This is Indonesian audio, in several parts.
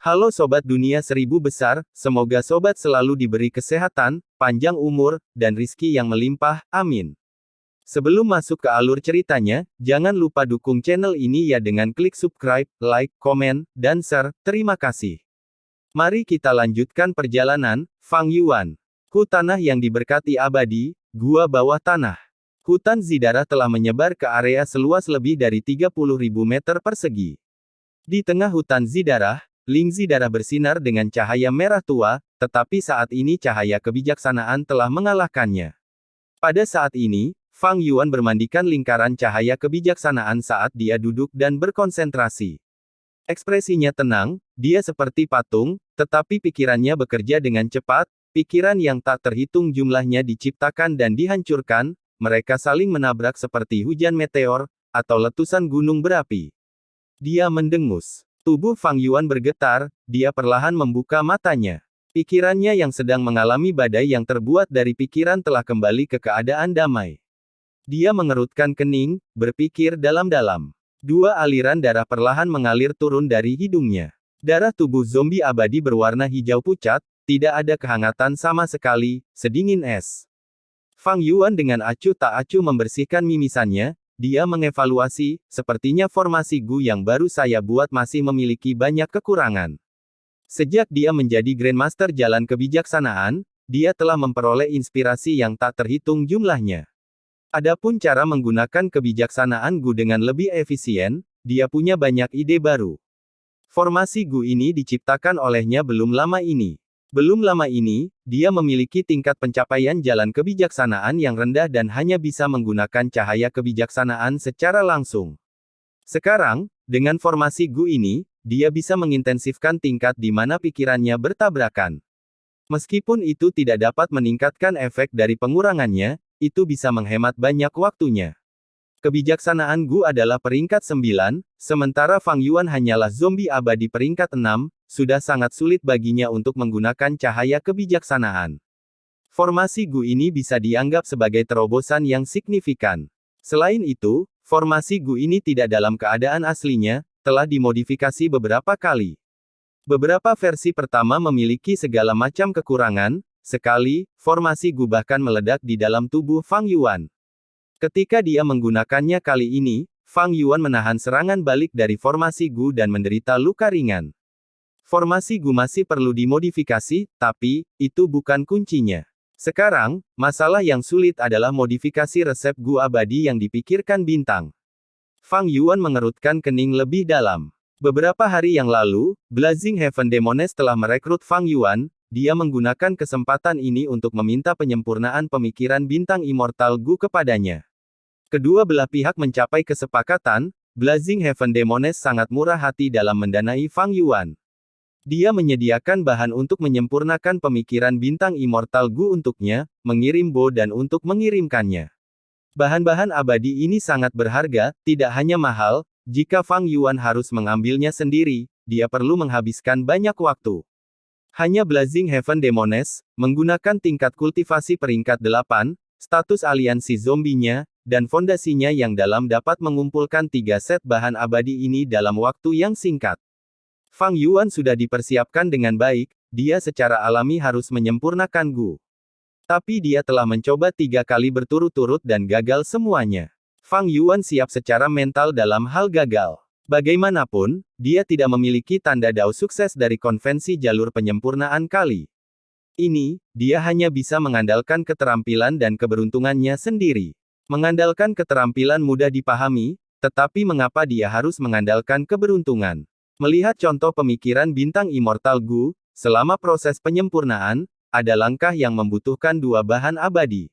Halo Sobat Dunia Seribu Besar, semoga Sobat selalu diberi kesehatan, panjang umur, dan rizki yang melimpah, amin. Sebelum masuk ke alur ceritanya, jangan lupa dukung channel ini ya dengan klik subscribe, like, komen, dan share, terima kasih. Mari kita lanjutkan perjalanan, Fang Yuan. Ku tanah yang diberkati abadi, gua bawah tanah. Hutan Zidara telah menyebar ke area seluas lebih dari 30.000 meter persegi. Di tengah hutan Zidara, Ling Zidara bersinar dengan cahaya merah tua, tetapi saat ini cahaya kebijaksanaan telah mengalahkannya. Pada saat ini, Fang Yuan bermandikan lingkaran cahaya kebijaksanaan saat dia duduk dan berkonsentrasi. Ekspresinya tenang, dia seperti patung, tetapi pikirannya bekerja dengan cepat, pikiran yang tak terhitung jumlahnya diciptakan dan dihancurkan, mereka saling menabrak seperti hujan meteor, atau letusan gunung berapi. Dia mendengus. Tubuh Fang Yuan bergetar, dia perlahan membuka matanya. Pikirannya yang sedang mengalami badai yang terbuat dari pikiran telah kembali ke keadaan damai. Dia mengerutkan kening, berpikir dalam-dalam. Dua aliran darah perlahan mengalir turun dari hidungnya. Darah tubuh zombie abadi berwarna hijau pucat, tidak ada kehangatan sama sekali, sedingin es. Fang Yuan dengan acuh tak acuh membersihkan mimisannya. Dia mengevaluasi, sepertinya formasi Gu yang baru saya buat masih memiliki banyak kekurangan. Sejak dia menjadi Grandmaster Jalan Kebijaksanaan, dia telah memperoleh inspirasi yang tak terhitung jumlahnya. Adapun cara menggunakan kebijaksanaan Gu dengan lebih efisien, dia punya banyak ide baru. Formasi Gu ini diciptakan olehnya belum lama ini. Belum lama ini, dia memiliki tingkat pencapaian jalan kebijaksanaan yang rendah dan hanya bisa menggunakan cahaya kebijaksanaan secara langsung. Sekarang, dengan formasi Gu ini, dia bisa mengintensifkan tingkat di mana pikirannya bertabrakan. Meskipun itu tidak dapat meningkatkan efek dari pengurangannya, itu bisa menghemat banyak waktunya. Kebijaksanaan Gu adalah peringkat 9, sementara Fang Yuan hanyalah zombie abadi peringkat 6, sudah sangat sulit baginya untuk menggunakan cahaya kebijaksanaan. Formasi Gu ini bisa dianggap sebagai terobosan yang signifikan. Selain itu, formasi Gu ini tidak dalam keadaan aslinya, telah dimodifikasi beberapa kali. Beberapa versi pertama memiliki segala macam kekurangan, sekali, formasi Gu bahkan meledak di dalam tubuh Fang Yuan. Ketika dia menggunakannya kali ini, Fang Yuan menahan serangan balik dari formasi Gu dan menderita luka ringan. Formasi Gu masih perlu dimodifikasi, tapi, itu bukan kuncinya. Sekarang, masalah yang sulit adalah modifikasi resep Gu abadi yang dipikirkan bintang. Fang Yuan mengerutkan kening lebih dalam. Beberapa hari yang lalu, Blazing Heaven Demones telah merekrut Fang Yuan. Dia menggunakan kesempatan ini untuk meminta penyempurnaan pemikiran bintang immortal Gu kepadanya. Kedua belah pihak mencapai kesepakatan, Blazing Heaven Demones sangat murah hati dalam mendanai Fang Yuan. Dia menyediakan bahan untuk menyempurnakan pemikiran bintang immortal Gu untuknya, mengirim Bo dan untuk mengirimkannya. Bahan-bahan abadi ini sangat berharga, tidak hanya mahal, jika Fang Yuan harus mengambilnya sendiri, dia perlu menghabiskan banyak waktu. Hanya Blazing Heaven Demones, menggunakan tingkat kultivasi peringkat 8, status aliansi zombinya, dan fondasinya yang dalam dapat mengumpulkan 3 set bahan abadi ini dalam waktu yang singkat. Fang Yuan sudah dipersiapkan dengan baik, dia secara alami harus menyempurnakan Gu. Tapi dia telah mencoba 3 kali berturut-turut dan gagal semuanya. Fang Yuan siap secara mental dalam hal gagal. Bagaimanapun, dia tidak memiliki tanda dao sukses dari konvensi jalur penyempurnaan kali ini, dia hanya bisa mengandalkan keterampilan dan keberuntungannya sendiri. Mengandalkan keterampilan mudah dipahami, tetapi mengapa dia harus mengandalkan keberuntungan? Melihat contoh pemikiran bintang immortal Gu, selama proses penyempurnaan, ada langkah yang membutuhkan 2 bahan abadi.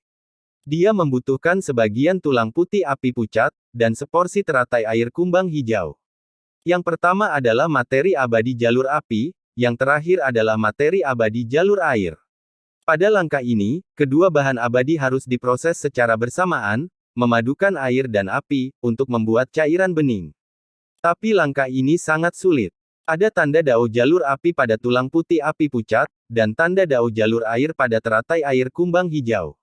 Dia membutuhkan sebagian tulang putih api pucat, dan seporsi teratai air kumbang hijau. Yang pertama adalah materi abadi jalur api, yang terakhir adalah materi abadi jalur air. Pada langkah ini, kedua bahan abadi harus diproses secara bersamaan, memadukan air dan api, untuk membuat cairan bening. Tapi langkah ini sangat sulit. Ada tanda dao jalur api pada tulang putih api pucat, dan tanda dao jalur air pada teratai air kumbang hijau.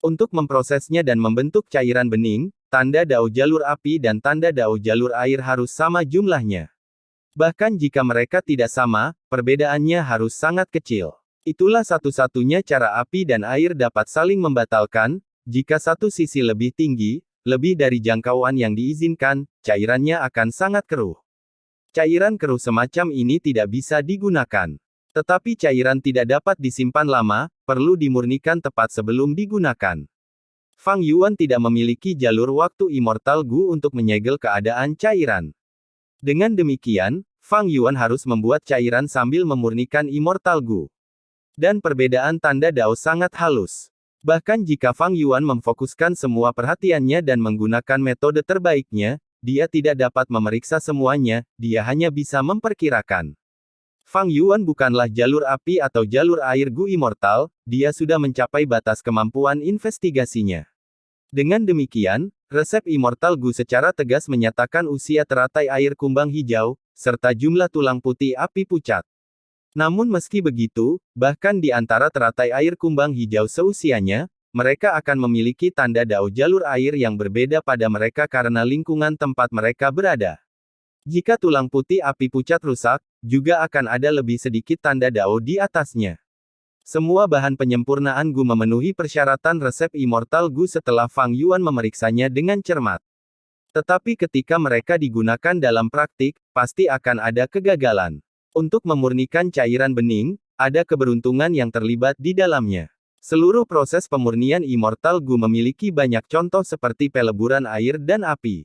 Untuk memprosesnya dan membentuk cairan bening, tanda dao jalur api dan tanda dao jalur air harus sama jumlahnya. Bahkan jika mereka tidak sama, perbedaannya harus sangat kecil. Itulah satu-satunya cara api dan air dapat saling membatalkan. Jika satu sisi lebih tinggi, lebih dari jangkauan yang diizinkan, cairannya akan sangat keruh. Cairan keruh semacam ini tidak bisa digunakan. Tetapi cairan tidak dapat disimpan lama, perlu dimurnikan tepat sebelum digunakan. Fang Yuan tidak memiliki jalur waktu Immortal Gu untuk menyegel keadaan cairan. Dengan demikian, Fang Yuan harus membuat cairan sambil memurnikan Immortal Gu. Dan perbedaan tanda Dao sangat halus. Bahkan jika Fang Yuan memfokuskan semua perhatiannya dan menggunakan metode terbaiknya, dia tidak dapat memeriksa semuanya, dia hanya bisa memperkirakan. Fang Yuan bukanlah jalur api atau jalur air Gu Immortal, dia sudah mencapai batas kemampuan investigasinya. Dengan demikian, resep Immortal Gu secara tegas menyatakan usia teratai air kumbang hijau, serta jumlah tulang putih api pucat. Namun meski begitu, bahkan di antara teratai air kumbang hijau seusianya, mereka akan memiliki tanda Dao jalur air yang berbeda pada mereka karena lingkungan tempat mereka berada. Jika tulang putih api pucat rusak, juga akan ada lebih sedikit tanda Dao di atasnya. Semua bahan penyempurnaan Gu memenuhi persyaratan resep Immortal Gu setelah Fang Yuan memeriksanya dengan cermat. Tetapi ketika mereka digunakan dalam praktik, pasti akan ada kegagalan. Untuk memurnikan cairan bening, ada keberuntungan yang terlibat di dalamnya. Seluruh proses pemurnian Immortal Gu memiliki banyak contoh seperti peleburan air dan api.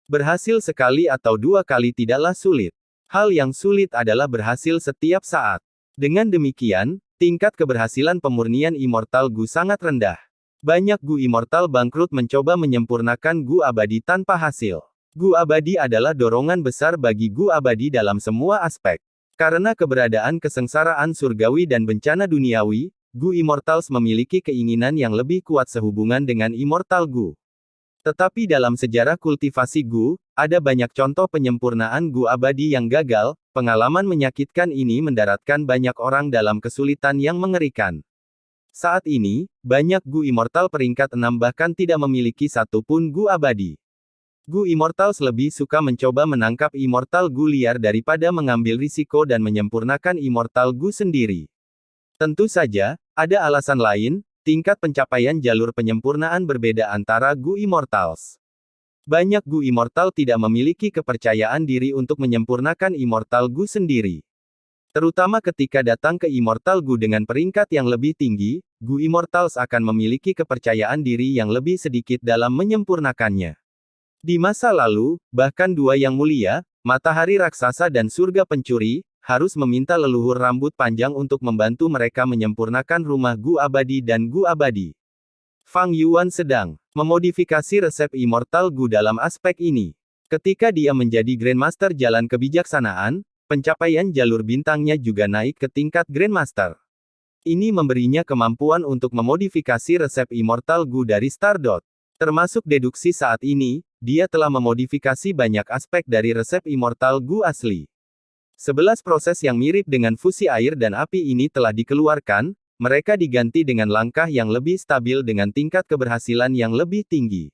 Berhasil sekali atau dua kali tidaklah sulit. Hal yang sulit adalah berhasil setiap saat. Dengan demikian, tingkat keberhasilan pemurnian Immortal Gu sangat rendah. Banyak Gu Immortal bangkrut mencoba menyempurnakan Gu abadi tanpa hasil. Gu abadi adalah dorongan besar bagi Gu abadi dalam semua aspek. Karena keberadaan kesengsaraan surgawi dan bencana duniawi, Gu Immortals memiliki keinginan yang lebih kuat sehubungan dengan Immortal Gu. Tetapi dalam sejarah kultivasi Gu, ada banyak contoh penyempurnaan Gu abadi yang gagal. Pengalaman menyakitkan ini mendaratkan banyak orang dalam kesulitan yang mengerikan. Saat ini, banyak Gu Immortal peringkat 6 bahkan tidak memiliki satupun Gu abadi. Gu Immortals lebih suka mencoba menangkap Immortal Gu liar daripada mengambil risiko dan menyempurnakan Immortal Gu sendiri. Tentu saja, ada alasan lain. Tingkat pencapaian jalur penyempurnaan berbeda antara Gu Immortals. Banyak Gu Immortal tidak memiliki kepercayaan diri untuk menyempurnakan Immortal Gu sendiri. Terutama ketika datang ke Immortal Gu dengan peringkat yang lebih tinggi, Gu Immortals akan memiliki kepercayaan diri yang lebih sedikit dalam menyempurnakannya. Di masa lalu, bahkan dua yang mulia, Matahari Raksasa dan Surga Pencuri, harus meminta leluhur rambut panjang untuk membantu mereka menyempurnakan rumah Gu abadi dan Gu abadi. Fang Yuan sedang memodifikasi resep Immortal Gu dalam aspek ini. Ketika dia menjadi Grandmaster Jalan Kebijaksanaan, pencapaian jalur bintangnya juga naik ke tingkat Grandmaster. Ini memberinya kemampuan untuk memodifikasi resep Immortal Gu dari Stardot. Termasuk deduksi saat ini, dia telah memodifikasi banyak aspek dari resep Immortal Gu asli. 11 proses yang mirip dengan fusi air dan api ini telah dikeluarkan, mereka diganti dengan langkah yang lebih stabil dengan tingkat keberhasilan yang lebih tinggi.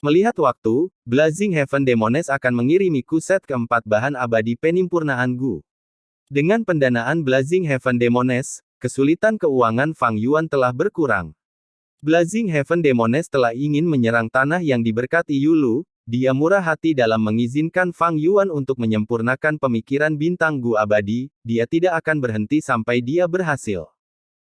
Melihat waktu, Blazing Heaven Demones akan mengirimiku set keempat bahan abadi penempurnaan Gu. Dengan pendanaan Blazing Heaven Demones, kesulitan keuangan Fang Yuan telah berkurang. Blazing Heaven Demones telah ingin menyerang tanah yang diberkati Yulu. Dia murah hati dalam mengizinkan Fang Yuan untuk menyempurnakan pemikiran bintang Gu abadi, dia tidak akan berhenti sampai dia berhasil.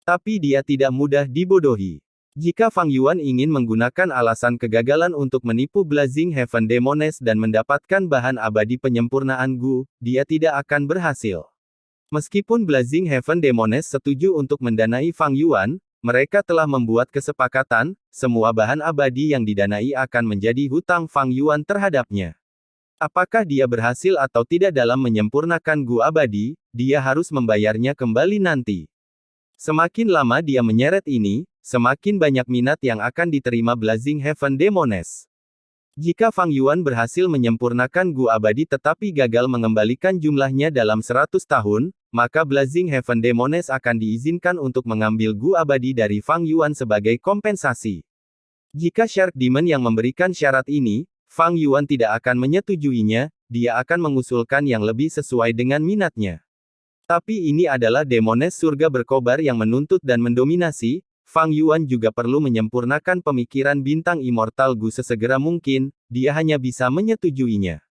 Tapi dia tidak mudah dibodohi. Jika Fang Yuan ingin menggunakan alasan kegagalan untuk menipu Blazing Heaven Demones dan mendapatkan bahan abadi penyempurnaan Gu, dia tidak akan berhasil. Meskipun Blazing Heaven Demones setuju untuk mendanai Fang Yuan, mereka telah membuat kesepakatan, semua bahan abadi yang didanai akan menjadi hutang Fang Yuan terhadapnya. Apakah dia berhasil atau tidak dalam menyempurnakan Gu abadi, dia harus membayarnya kembali nanti. Semakin lama dia menyeret ini, semakin banyak minat yang akan diterima Blazing Heaven Demones. Jika Fang Yuan berhasil menyempurnakan Gu abadi tetapi gagal mengembalikan jumlahnya dalam 100 tahun, maka Blazing Heaven Demones akan diizinkan untuk mengambil Gu abadi dari Fang Yuan sebagai kompensasi. Jika Shark Demon yang memberikan syarat ini, Fang Yuan tidak akan menyetujuinya, dia akan mengusulkan yang lebih sesuai dengan minatnya. Tapi ini adalah demones surga berkobar yang menuntut dan mendominasi. Fang Yuan juga perlu menyempurnakan pemikiran bintang immortal Gu sesegera mungkin, dia hanya bisa menyetujuinya.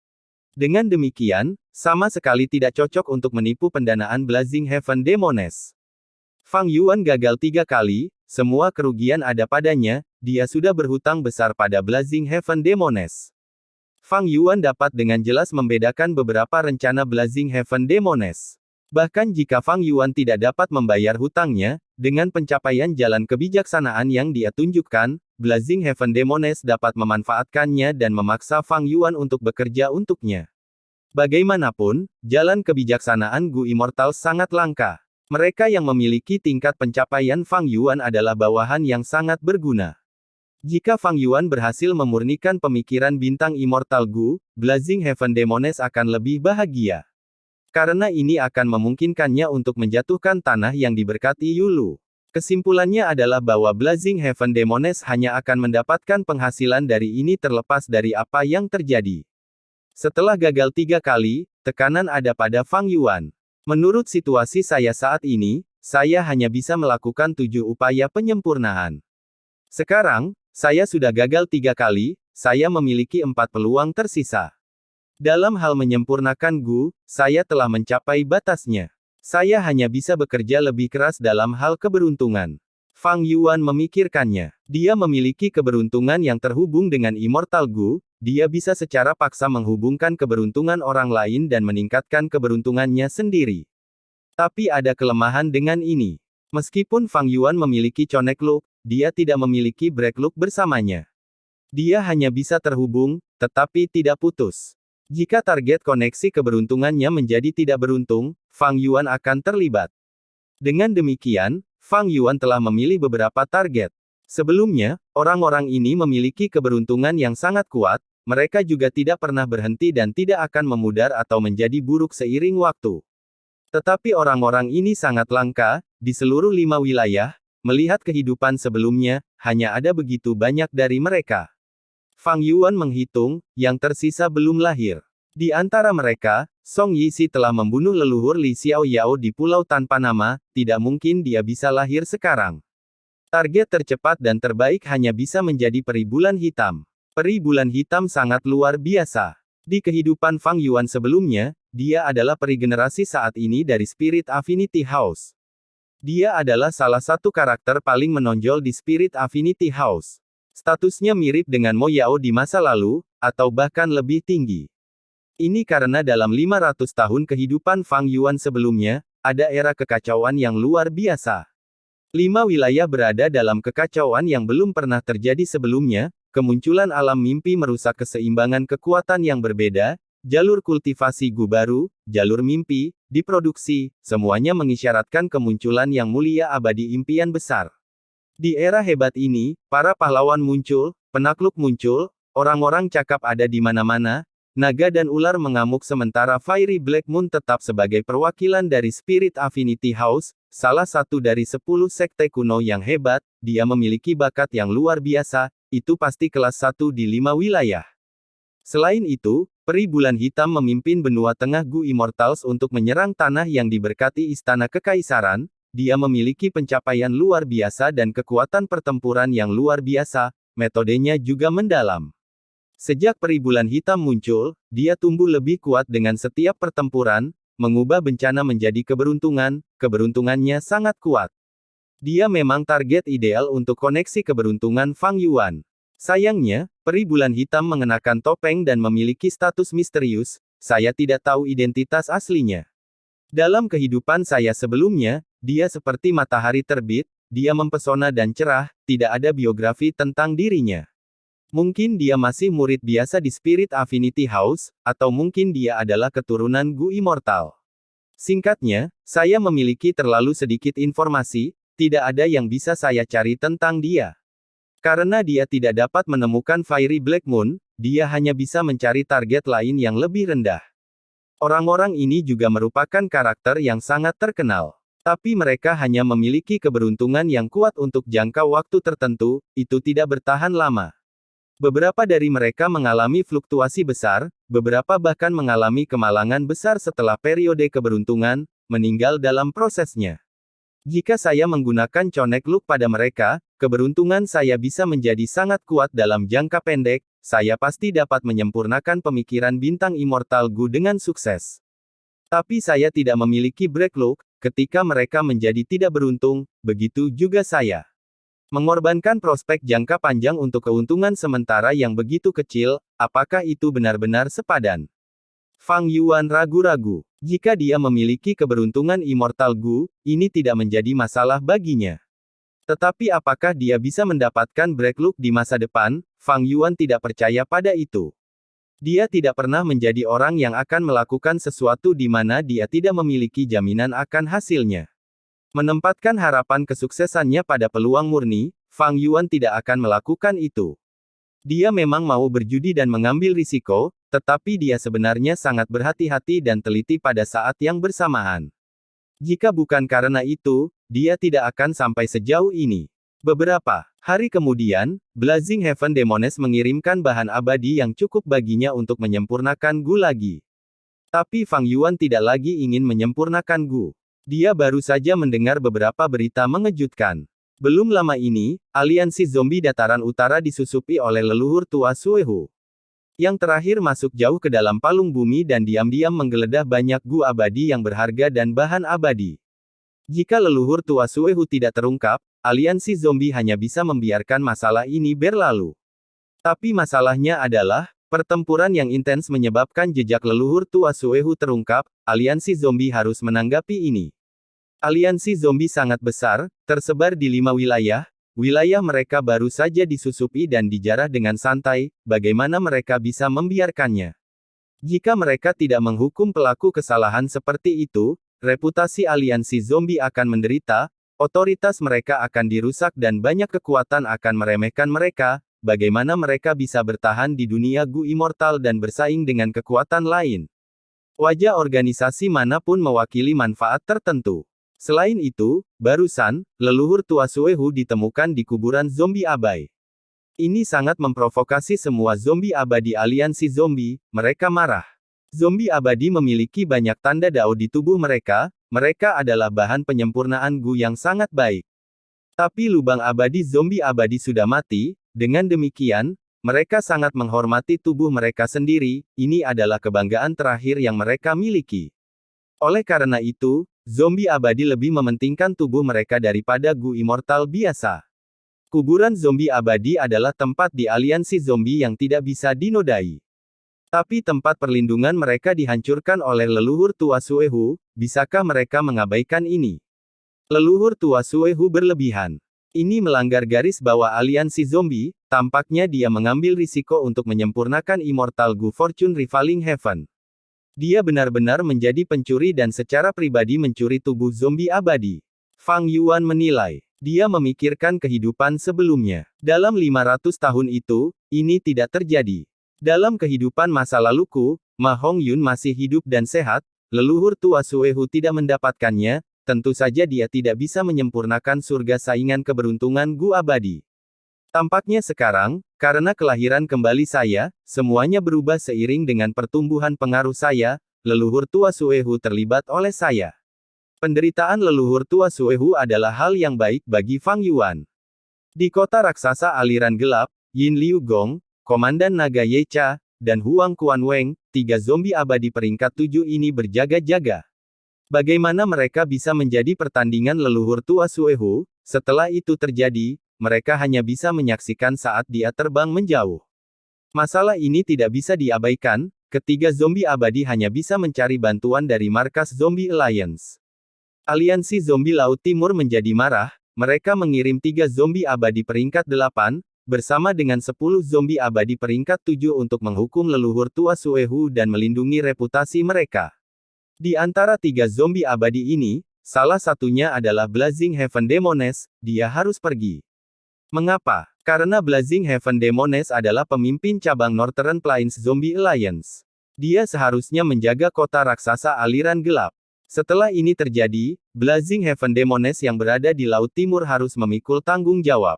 Dengan demikian, sama sekali tidak cocok untuk menipu pendanaan Blazing Heaven Demones. Fang Yuan gagal 3 kali, semua kerugian ada padanya, dia sudah berhutang besar pada Blazing Heaven Demones. Fang Yuan dapat dengan jelas membedakan beberapa rencana Blazing Heaven Demones. Bahkan jika Fang Yuan tidak dapat membayar hutangnya, dengan pencapaian jalan kebijaksanaan yang dia tunjukkan, Blazing Heaven Demones dapat memanfaatkannya dan memaksa Fang Yuan untuk bekerja untuknya. Bagaimanapun, jalan kebijaksanaan Gu Immortal sangat langka. Mereka yang memiliki tingkat pencapaian Fang Yuan adalah bawahan yang sangat berguna. Jika Fang Yuan berhasil memurnikan pemikiran bintang Immortal Gu, Blazing Heaven Demones akan lebih bahagia. Karena ini akan memungkinkannya untuk menjatuhkan tanah yang diberkati Yulu. Kesimpulannya adalah bahwa Blazing Heaven Demones hanya akan mendapatkan penghasilan dari ini terlepas dari apa yang terjadi. Setelah gagal 3 kali, tekanan ada pada Fang Yuan. Menurut situasi saya saat ini, saya hanya bisa melakukan 7 upaya penyempurnaan. Sekarang, saya sudah gagal 3 kali, saya memiliki 4 peluang tersisa. Dalam hal menyempurnakan Gu, saya telah mencapai batasnya. Saya hanya bisa bekerja lebih keras dalam hal keberuntungan. Fang Yuan memikirkannya. Dia memiliki keberuntungan yang terhubung dengan Immortal Gu, dia bisa secara paksa menghubungkan keberuntungan orang lain dan meningkatkan keberuntungannya sendiri. Tapi ada kelemahan dengan ini. Meskipun Fang Yuan memiliki Connect Loop, dia tidak memiliki Break Loop bersamanya. Dia hanya bisa terhubung, tetapi tidak putus. Jika target koneksi keberuntungannya menjadi tidak beruntung, Fang Yuan akan terlibat. Dengan demikian, Fang Yuan telah memilih beberapa target. Sebelumnya, orang-orang ini memiliki keberuntungan yang sangat kuat, mereka juga tidak pernah berhenti dan tidak akan memudar atau menjadi buruk seiring waktu. Tetapi orang-orang ini sangat langka, di seluruh 5 wilayah, melihat kehidupan sebelumnya, hanya ada begitu banyak dari mereka. Fang Yuan menghitung, yang tersisa belum lahir. Di antara mereka, Song Yixi telah membunuh leluhur Li Xiaoyao di pulau tanpa nama, tidak mungkin dia bisa lahir sekarang. Target tercepat dan terbaik hanya bisa menjadi peri bulan hitam. Peri bulan hitam sangat luar biasa. Di kehidupan Fang Yuan sebelumnya, dia adalah peri generasi saat ini dari Spirit Affinity House. Dia adalah salah satu karakter paling menonjol di Spirit Affinity House. Statusnya mirip dengan Mo Yao di masa lalu, atau bahkan lebih tinggi. Ini karena dalam 500 tahun kehidupan Fang Yuan sebelumnya, ada era kekacauan yang luar biasa. 5 wilayah berada dalam kekacauan yang belum pernah terjadi sebelumnya, kemunculan alam mimpi merusak keseimbangan kekuatan yang berbeda, jalur kultivasi Gu baru, jalur mimpi, diproduksi, semuanya mengisyaratkan kemunculan yang mulia abadi impian besar. Di era hebat ini, para pahlawan muncul, penakluk muncul, orang-orang cakap ada di mana-mana, naga dan ular mengamuk sementara Fiery Black Moon tetap sebagai perwakilan dari Spirit Affinity House, salah satu dari 10 sekte kuno yang hebat, dia memiliki bakat yang luar biasa, itu pasti kelas 1 di 5 wilayah. Selain itu, peri bulan hitam memimpin benua tengah Gu Immortals untuk menyerang tanah yang diberkati Istana Kekaisaran. Dia memiliki pencapaian luar biasa dan kekuatan pertempuran yang luar biasa, metodenya juga mendalam. Sejak peri bulan hitam muncul, dia tumbuh lebih kuat dengan setiap pertempuran, mengubah bencana menjadi keberuntungan, keberuntungannya sangat kuat. Dia memang target ideal untuk koneksi keberuntungan Fang Yuan. Sayangnya, peri bulan hitam mengenakan topeng dan memiliki status misterius, saya tidak tahu identitas aslinya. Dalam kehidupan saya sebelumnya, dia seperti matahari terbit, dia mempesona dan cerah, tidak ada biografi tentang dirinya. Mungkin dia masih murid biasa di Spirit Affinity House, atau mungkin dia adalah keturunan Gu Immortal. Singkatnya, saya memiliki terlalu sedikit informasi, tidak ada yang bisa saya cari tentang dia. Karena dia tidak dapat menemukan Fiery Black Moon, dia hanya bisa mencari target lain yang lebih rendah. Orang-orang ini juga merupakan karakter yang sangat terkenal. Tapi mereka hanya memiliki keberuntungan yang kuat untuk jangka waktu tertentu, itu tidak bertahan lama. Beberapa dari mereka mengalami fluktuasi besar, beberapa bahkan mengalami kemalangan besar setelah periode keberuntungan, meninggal dalam prosesnya. Jika saya menggunakan Connect Look pada mereka, keberuntungan saya bisa menjadi sangat kuat dalam jangka pendek, saya pasti dapat menyempurnakan pemikiran bintang Immortal Gu dengan sukses. Tapi saya tidak memiliki Break Look, ketika mereka menjadi tidak beruntung, begitu juga saya. Mengorbankan prospek jangka panjang untuk keuntungan sementara yang begitu kecil, apakah itu benar-benar sepadan? Fang Yuan ragu-ragu. Jika dia memiliki keberuntungan Immortal Gu, ini tidak menjadi masalah baginya. Tetapi apakah dia bisa mendapatkan Break Look di masa depan? Fang Yuan tidak percaya pada itu. Dia tidak pernah menjadi orang yang akan melakukan sesuatu di mana dia tidak memiliki jaminan akan hasilnya. Menempatkan harapan kesuksesannya pada peluang murni, Fang Yuan tidak akan melakukan itu. Dia memang mau berjudi dan mengambil risiko, tetapi dia sebenarnya sangat berhati-hati dan teliti pada saat yang bersamaan. Jika bukan karena itu, dia tidak akan sampai sejauh ini. Beberapa hari kemudian, Blazing Heaven Demones mengirimkan bahan abadi yang cukup baginya untuk menyempurnakan Gu lagi. Tapi Fang Yuan tidak lagi ingin menyempurnakan Gu. Dia baru saja mendengar beberapa berita mengejutkan. Belum lama ini, aliansi zombie dataran utara disusupi oleh leluhur tua Suehu. Yang terakhir masuk jauh ke dalam palung bumi dan diam-diam menggeledah banyak Gu abadi yang berharga dan bahan abadi. Jika leluhur tua Suehu tidak terungkap, aliansi zombie hanya bisa membiarkan masalah ini berlalu. Tapi masalahnya adalah, pertempuran yang intens menyebabkan jejak leluhur tua Suehu terungkap, aliansi zombie harus menanggapi ini. Aliansi zombie sangat besar, tersebar di 5 wilayah. Wilayah mereka baru saja disusupi dan dijarah dengan santai, bagaimana mereka bisa membiarkannya? Jika mereka tidak menghukum pelaku kesalahan seperti itu, reputasi aliansi zombie akan menderita, otoritas mereka akan dirusak dan banyak kekuatan akan meremehkan mereka, bagaimana mereka bisa bertahan di dunia Gu Immortal dan bersaing dengan kekuatan lain? Wajah organisasi manapun mewakili manfaat tertentu. Selain itu, barusan, leluhur tua Suehu ditemukan di kuburan zombie abai. Ini sangat memprovokasi semua zombie abadi aliansi zombie, mereka marah. Zombie abadi memiliki banyak tanda Dao di tubuh mereka adalah bahan penyempurnaan Gu yang sangat baik. Tapi lubang abadi zombie abadi sudah mati, dengan demikian, mereka sangat menghormati tubuh mereka sendiri, ini adalah kebanggaan terakhir yang mereka miliki. Oleh karena itu, zombie abadi lebih mementingkan tubuh mereka daripada Gu Immortal biasa. Kuburan zombie abadi adalah tempat di aliansi zombie yang tidak bisa dinodai. Tapi tempat perlindungan mereka dihancurkan oleh leluhur tua Suehu, bisakah mereka mengabaikan ini? Leluhur tua Suehu berlebihan. Ini melanggar garis bawah aliansi zombie, tampaknya dia mengambil risiko untuk menyempurnakan Immortal Gu Fortune Rivaling Heaven. Dia benar-benar menjadi pencuri dan secara pribadi mencuri tubuh zombie abadi. Fang Yuan menilai. Dia memikirkan kehidupan sebelumnya. Dalam 500 tahun itu, ini tidak terjadi. Dalam kehidupan masa laluku, Ma Hongyun masih hidup dan sehat, leluhur tua Suehu tidak mendapatkannya, tentu saja dia tidak bisa menyempurnakan surga saingan keberuntungan Gu abadi. Tampaknya sekarang, karena kelahiran kembali saya, semuanya berubah seiring dengan pertumbuhan pengaruh saya, leluhur tua Suehu terlibat oleh saya. Penderitaan leluhur tua Suehu adalah hal yang baik bagi Fang Yuan. Di kota raksasa aliran gelap, Yin Liu Gong, Komandan Naga Yecha, dan Huang Quanweng, 3 zombie abadi peringkat 7 ini berjaga-jaga. Bagaimana mereka bisa menjadi pertandingan leluhur tua Suehu? Setelah itu terjadi, mereka hanya bisa menyaksikan saat dia terbang menjauh. Masalah ini tidak bisa diabaikan, ketiga zombie abadi hanya bisa mencari bantuan dari markas Zombie Alliance. Aliansi Zombie Laut Timur menjadi marah, mereka mengirim 3 zombie abadi peringkat 8, bersama dengan 10 zombie abadi peringkat 7 untuk menghukum leluhur tua Suehu dan melindungi reputasi mereka. Di antara 3 zombie abadi ini, salah satunya adalah Blazing Heaven Demones, dia harus pergi. Mengapa? Karena Blazing Heaven Demones adalah pemimpin cabang Northern Plains Zombie Alliance. Dia seharusnya menjaga kota raksasa aliran gelap. Setelah ini terjadi, Blazing Heaven Demones yang berada di Laut Timur harus memikul tanggung jawab.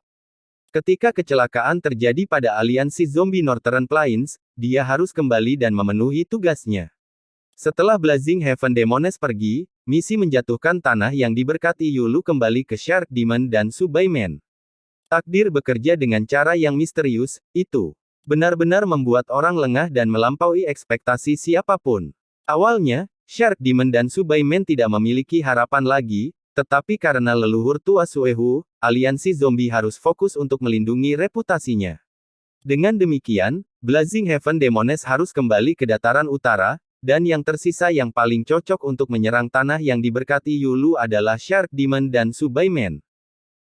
Ketika kecelakaan terjadi pada aliansi zombie Northern Plains, dia harus kembali dan memenuhi tugasnya. Setelah Blazing Heaven Demones pergi, misi menjatuhkan tanah yang diberkati Yulu kembali ke Shark Demon dan Subaiman. Takdir bekerja dengan cara yang misterius, itu benar-benar membuat orang lengah dan melampaui ekspektasi siapapun. Awalnya, Shark Demon dan Subaiman tidak memiliki harapan lagi, tetapi karena leluhur tua Suehu, aliansi zombie harus fokus untuk melindungi reputasinya. Dengan demikian, Blazing Heaven Demones harus kembali ke dataran utara, dan yang tersisa yang paling cocok untuk menyerang tanah yang diberkati Yulu adalah Shark Demon dan Subaiman.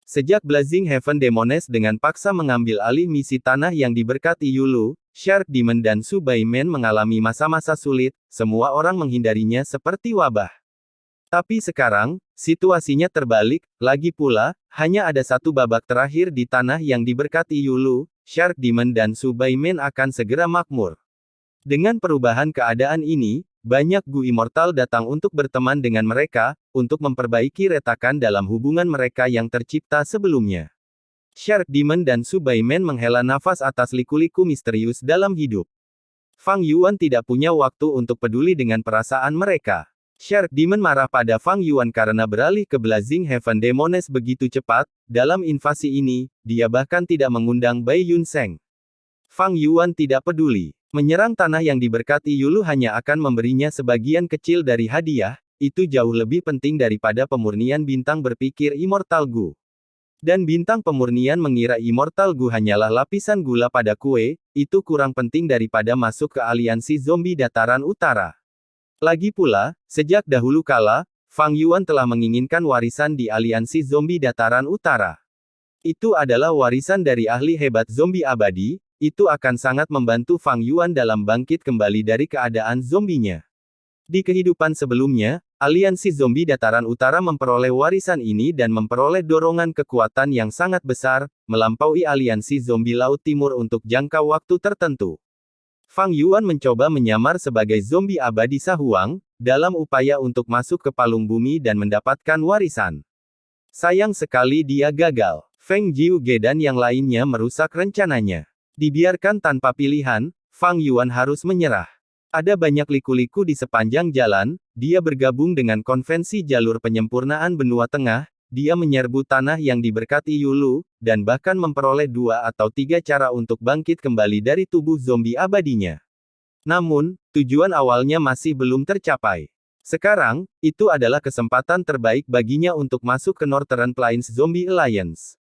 Sejak Blazing Heaven Demones dengan paksa mengambil alih misi tanah yang diberkati Yulu, Shark Demon dan Subaiman mengalami masa-masa sulit, semua orang menghindarinya seperti wabah. Tapi sekarang, situasinya terbalik, lagi pula, hanya ada satu babak terakhir di tanah yang diberkati Yulu, Shark Demon dan Subaiman akan segera makmur. Dengan perubahan keadaan ini, banyak Gu Immortal datang untuk berteman dengan mereka, untuk memperbaiki retakan dalam hubungan mereka yang tercipta sebelumnya. Shark Demon dan Subaiman menghela nafas atas liku-liku misterius dalam hidup. Fang Yuan tidak punya waktu untuk peduli dengan perasaan mereka. Shark Demon marah pada Fang Yuan karena beralih ke Blazing Heaven Demones begitu cepat. Dalam invasi ini, dia bahkan tidak mengundang Bai Yun Seng. Fang Yuan tidak peduli. Menyerang tanah yang diberkati Yulu hanya akan memberinya sebagian kecil dari hadiah, itu jauh lebih penting daripada pemurnian bintang berpikir Immortal Gu. Dan bintang pemurnian mengira Immortal Gu hanyalah lapisan gula pada kue, itu kurang penting daripada masuk ke aliansi zombie dataran utara. Lagi pula, sejak dahulu kala, Fang Yuan telah menginginkan warisan di aliansi zombie dataran utara. Itu adalah warisan dari ahli hebat zombie abadi, itu akan sangat membantu Fang Yuan dalam bangkit kembali dari keadaan zombinya. Di kehidupan sebelumnya, aliansi zombie dataran utara memperoleh warisan ini dan memperoleh dorongan kekuatan yang sangat besar, melampaui aliansi zombie Laut Timur untuk jangka waktu tertentu. Fang Yuan mencoba menyamar sebagai zombie abadi Sahuang, dalam upaya untuk masuk ke palung bumi dan mendapatkan warisan. Sayang sekali dia gagal. Feng Jiuge dan yang lainnya merusak rencananya. Dibiarkan tanpa pilihan, Fang Yuan harus menyerah. Ada banyak liku-liku di sepanjang jalan, dia bergabung dengan konvensi jalur penyempurnaan benua tengah, dia menyerbu tanah yang diberkati Yulu, dan bahkan memperoleh 2 atau 3 cara untuk bangkit kembali dari tubuh zombie abadinya. Namun, tujuan awalnya masih belum tercapai. Sekarang, itu adalah kesempatan terbaik baginya untuk masuk ke Northern Plains Zombie Alliance.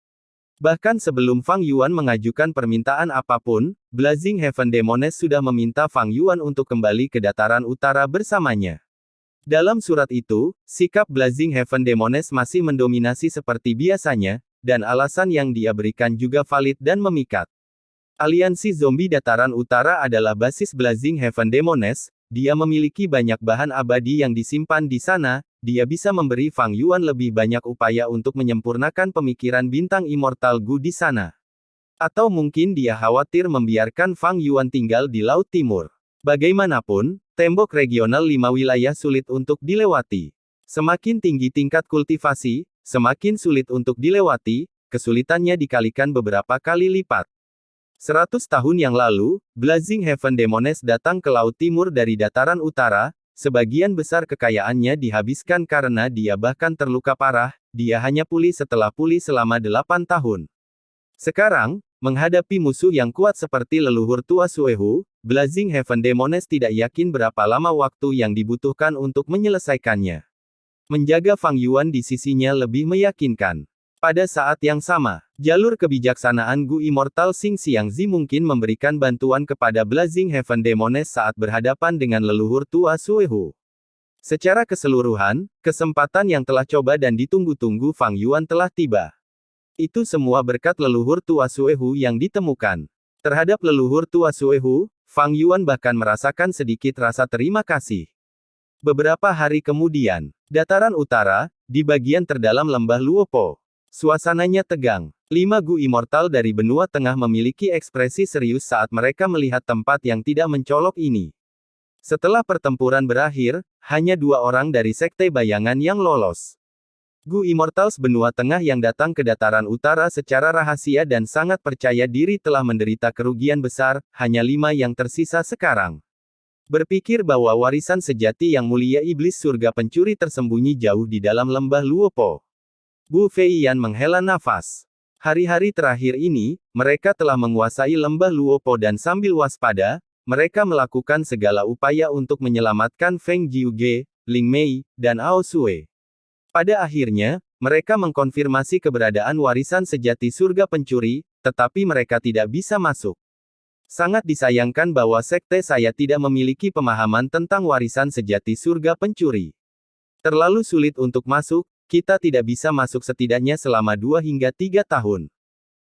Bahkan sebelum Fang Yuan mengajukan permintaan apapun, Blazing Heaven Demones sudah meminta Fang Yuan untuk kembali ke dataran utara bersamanya. Dalam surat itu, sikap Blazing Heaven Demones masih mendominasi seperti biasanya, dan alasan yang dia berikan juga valid dan memikat. Aliansi zombie dataran utara adalah basis Blazing Heaven Demones, dia memiliki banyak bahan abadi yang disimpan di sana, dia bisa memberi Fang Yuan lebih banyak upaya untuk menyempurnakan pemikiran bintang Immortal Gu di sana. Atau mungkin dia khawatir membiarkan Fang Yuan tinggal di Laut Timur. Bagaimanapun, tembok regional 5 wilayah sulit untuk dilewati. Semakin tinggi tingkat kultivasi, semakin sulit untuk dilewati, kesulitannya dikalikan beberapa kali lipat. 100 tahun yang lalu, Blazing Heaven Demones datang ke Laut Timur dari dataran utara, sebagian besar kekayaannya dihabiskan karena dia bahkan terluka parah, dia hanya pulih setelah pulih selama 8 tahun. Sekarang, menghadapi musuh yang kuat seperti leluhur tua Suehu, Blazing Heaven Demones tidak yakin berapa lama waktu yang dibutuhkan untuk menyelesaikannya. Menjaga Fang Yuan di sisinya lebih meyakinkan. Pada saat yang sama, jalur kebijaksanaan Gu Immortal Xing Xiangzi mungkin memberikan bantuan kepada Blazing Heaven Demones saat berhadapan dengan leluhur tua Suehu. Secara keseluruhan, kesempatan yang telah coba dan ditunggu-tunggu Fang Yuan telah tiba. Itu semua berkat leluhur tua Suehu yang ditemukan. Terhadap leluhur tua Suehu, Fang Yuan bahkan merasakan sedikit rasa terima kasih. Beberapa hari kemudian, dataran utara, di bagian terdalam lembah Luopo. Suasananya tegang. 5 Gu Immortal dari benua tengah memiliki ekspresi serius saat mereka melihat tempat yang tidak mencolok ini. Setelah pertempuran berakhir, hanya 2 orang dari Sekte Bayangan yang lolos. Gu Immortals benua tengah yang datang ke dataran utara secara rahasia dan sangat percaya diri telah menderita kerugian besar, hanya 5 yang tersisa sekarang. Berpikir bahwa warisan sejati yang mulia iblis surga pencuri tersembunyi jauh di dalam lembah Luopo. Bu Feiyan menghela nafas. Hari-hari terakhir ini, mereka telah menguasai lembah Luopo dan sambil waspada, mereka melakukan segala upaya untuk menyelamatkan Feng Jiuge, Ling Mei, dan Ao Sue. Pada akhirnya, mereka mengkonfirmasi keberadaan warisan sejati surga pencuri, tetapi mereka tidak bisa masuk. Sangat disayangkan bahwa sekte saya tidak memiliki pemahaman tentang warisan sejati surga pencuri. Terlalu sulit untuk masuk, kita tidak bisa masuk setidaknya selama 2 hingga 3 tahun.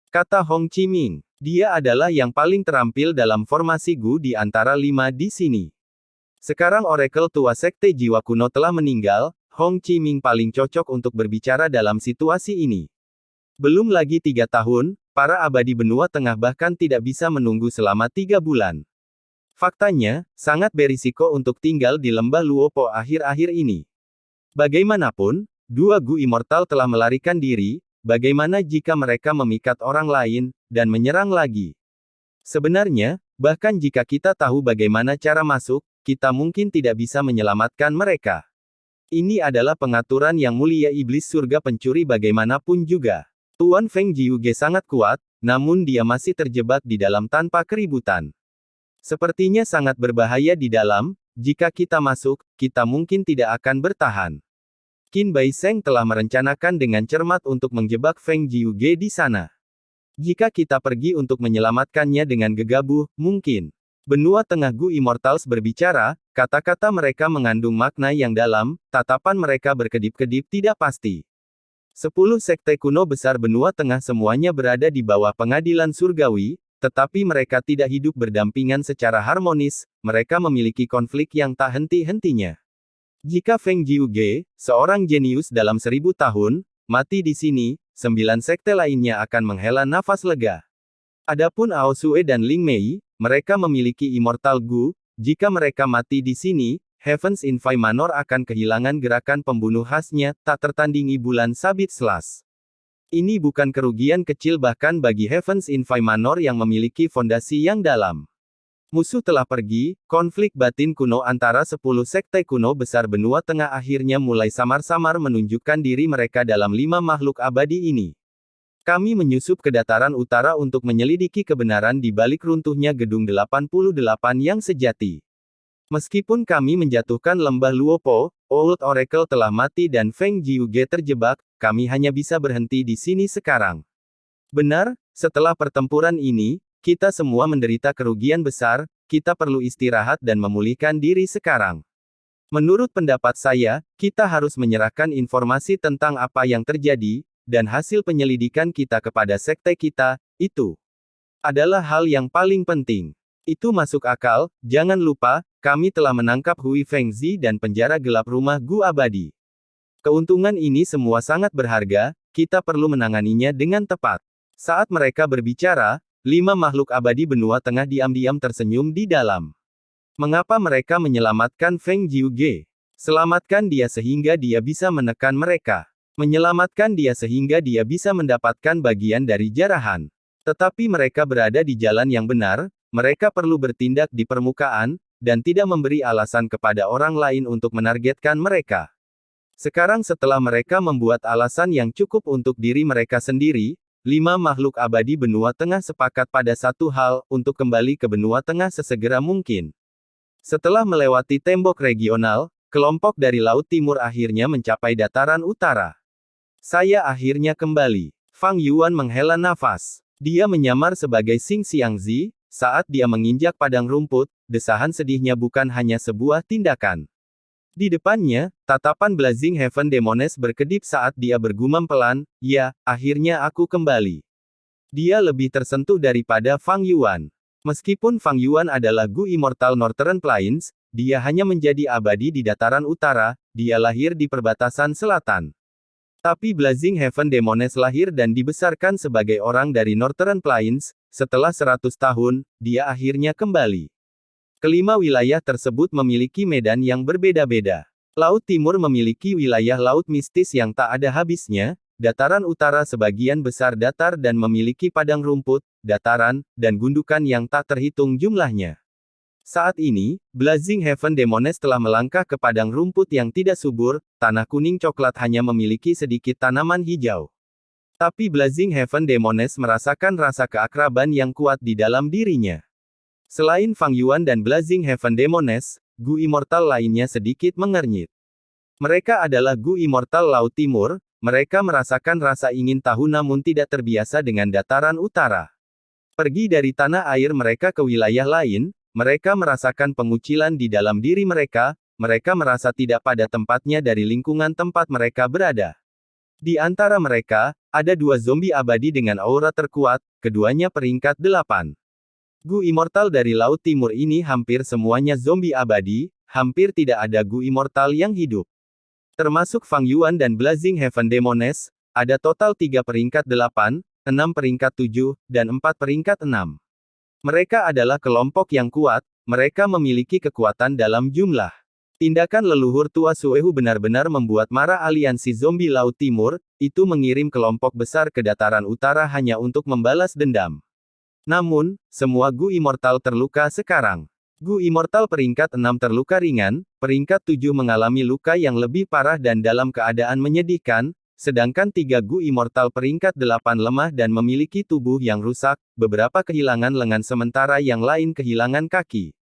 Kata Hong Chiming. Dia adalah yang paling terampil dalam formasi Gu di antara 5 di sini. Sekarang Oracle tua sekte jiwa kuno telah meninggal, Hong Chiming paling cocok untuk berbicara dalam situasi ini. Belum lagi 3 tahun, para abadi benua tengah bahkan tidak bisa menunggu selama 3 bulan. Faktanya, sangat berisiko untuk tinggal di lembah Luopo akhir-akhir ini. Bagaimanapun, 2 Gu Immortal telah melarikan diri, bagaimana jika mereka memikat orang lain, dan menyerang lagi? Sebenarnya, bahkan jika kita tahu bagaimana cara masuk, kita mungkin tidak bisa menyelamatkan mereka. Ini adalah pengaturan yang mulia iblis surga pencuri bagaimanapun juga. Tuan Feng Jiuge sangat kuat, namun dia masih terjebak di dalam tanpa keributan. Sepertinya sangat berbahaya di dalam, jika kita masuk, kita mungkin tidak akan bertahan. Qin Bai Sheng telah merencanakan dengan cermat untuk menjebak Feng Jiuge di sana. Jika kita pergi untuk menyelamatkannya dengan gegabah, mungkin. Benua tengah Gu Immortals berbicara, kata-kata mereka mengandung makna yang dalam, tatapan mereka berkedip-kedip tidak pasti. 10 sekte kuno besar benua tengah semuanya berada di bawah pengadilan surgawi, tetapi mereka tidak hidup berdampingan secara harmonis, mereka memiliki konflik yang tak henti-hentinya. Jika Feng Jiuge, seorang jenius dalam 1000 tahun, mati di sini, 9 sekte lainnya akan menghela nafas lega. Adapun Ao Sue dan Ling Mei, mereka memiliki Immortal Gu, jika mereka mati di sini, Heavens Infy Manor akan kehilangan gerakan pembunuh khasnya, tak tertandingi bulan sabit selas. Ini bukan kerugian kecil bahkan bagi Heavens Infy Manor yang memiliki fondasi yang dalam. Musuh telah pergi, konflik batin kuno antara 10 sekte kuno besar benua tengah akhirnya mulai samar-samar menunjukkan diri mereka dalam 5 makhluk abadi ini. Kami menyusup ke dataran utara untuk menyelidiki kebenaran di balik runtuhnya gedung 88 yang sejati. Meskipun kami menjatuhkan lembah Luopo, Old Oracle telah mati dan Feng Jiuge terjebak, kami hanya bisa berhenti di sini sekarang. Benar, setelah pertempuran ini, kita semua menderita kerugian besar, kita perlu istirahat dan memulihkan diri sekarang. Menurut pendapat saya, kita harus menyerahkan informasi tentang apa yang terjadi, dan hasil penyelidikan kita kepada sekte kita, itu adalah hal yang paling penting. Itu masuk akal, jangan lupa, kami telah menangkap Hui Fengzi dan penjara gelap rumah Gu Abadi. Keuntungan ini semua sangat berharga, kita perlu menanganinya dengan tepat. Saat mereka berbicara, 5 makhluk abadi benua tengah diam-diam tersenyum di dalam. Mengapa mereka menyelamatkan Feng Jiuge? Selamatkan dia sehingga dia bisa menekan mereka. Menyelamatkan dia sehingga dia bisa mendapatkan bagian dari jarahan. Tetapi mereka berada di jalan yang benar, mereka perlu bertindak di permukaan, dan tidak memberi alasan kepada orang lain untuk menargetkan mereka. Sekarang setelah mereka membuat alasan yang cukup untuk diri mereka sendiri, 5 makhluk abadi benua tengah sepakat pada satu hal, untuk kembali ke benua tengah sesegera mungkin. Setelah melewati tembok regional, kelompok dari Laut Timur akhirnya mencapai dataran utara. Saya akhirnya kembali. Fang Yuan menghela nafas. Dia menyamar sebagai Xing Xiangzi. Saat dia menginjak padang rumput, desahan sedihnya bukan hanya sebuah tindakan. Di depannya, tatapan Blazing Heaven Demones berkedip saat dia bergumam pelan, "Ya, akhirnya aku kembali." Dia lebih tersentuh daripada Fang Yuan. Meskipun Fang Yuan adalah Gu Immortal Northern Plains, dia hanya menjadi abadi di dataran utara, dia lahir di perbatasan selatan. Tapi Blazing Heaven Demones lahir dan dibesarkan sebagai orang dari Northern Plains, setelah 100 tahun, dia akhirnya kembali. Kelima wilayah tersebut memiliki medan yang berbeda-beda. Laut Timur memiliki wilayah laut mistis yang tak ada habisnya, dataran utara sebagian besar datar dan memiliki padang rumput, dataran, dan gundukan yang tak terhitung jumlahnya. Saat ini, Blazing Heaven Demones telah melangkah ke padang rumput yang tidak subur, tanah kuning coklat hanya memiliki sedikit tanaman hijau. Tapi Blazing Heaven Demones merasakan rasa keakraban yang kuat di dalam dirinya. Selain Fang Yuan dan Blazing Heaven Demones, Gu Immortal lainnya sedikit mengernyit. Mereka adalah Gu Immortal Laut Timur, mereka merasakan rasa ingin tahu namun tidak terbiasa dengan dataran utara. Pergi dari tanah air mereka ke wilayah lain, mereka merasakan pengucilan di dalam diri mereka merasa tidak pada tempatnya dari lingkungan tempat mereka berada. Di antara mereka, ada dua zombie abadi dengan aura terkuat, keduanya peringkat 8. Gu Immortal dari Laut Timur ini hampir semuanya zombie abadi, hampir tidak ada Gu Immortal yang hidup. Termasuk Fang Yuan dan Blazing Heaven Demones, ada total 3 peringkat 8, 6 peringkat 7, dan 4 peringkat 6. Mereka adalah kelompok yang kuat, mereka memiliki kekuatan dalam jumlah. Tindakan leluhur tua Suehu benar-benar membuat marah aliansi zombie Laut Timur, itu mengirim kelompok besar ke dataran utara hanya untuk membalas dendam. Namun, semua Gu Immortal terluka sekarang. Gu Immortal peringkat 6 terluka ringan, peringkat 7 mengalami luka yang lebih parah dan dalam keadaan menyedihkan, sedangkan 3 Gu Immortal peringkat 8 lemah dan memiliki tubuh yang rusak, beberapa kehilangan lengan sementara yang lain kehilangan kaki.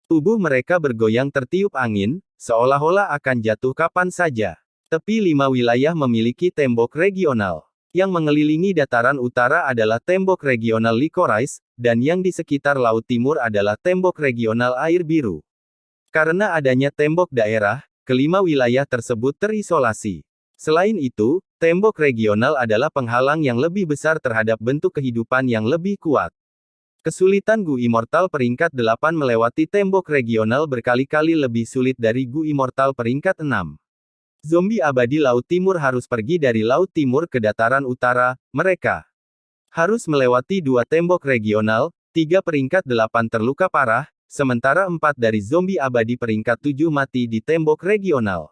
Tubuh mereka bergoyang tertiup angin, seolah-olah akan jatuh kapan saja. Tepi 5 wilayah memiliki tembok regional. Yang mengelilingi dataran utara adalah tembok regional Licorice, dan yang di sekitar Laut Timur adalah tembok regional Air Biru. Karena adanya tembok daerah, kelima wilayah tersebut terisolasi. Selain itu, tembok regional adalah penghalang yang lebih besar terhadap bentuk kehidupan yang lebih kuat. Kesulitan Gu Immortal peringkat 8 melewati tembok regional berkali-kali lebih sulit dari Gu Immortal peringkat 6. Zombie abadi Laut Timur harus pergi dari Laut Timur ke dataran utara, mereka harus melewati 2 tembok regional, 3 peringkat 8 terluka parah, sementara 4 dari zombie abadi peringkat 7 mati di tembok regional.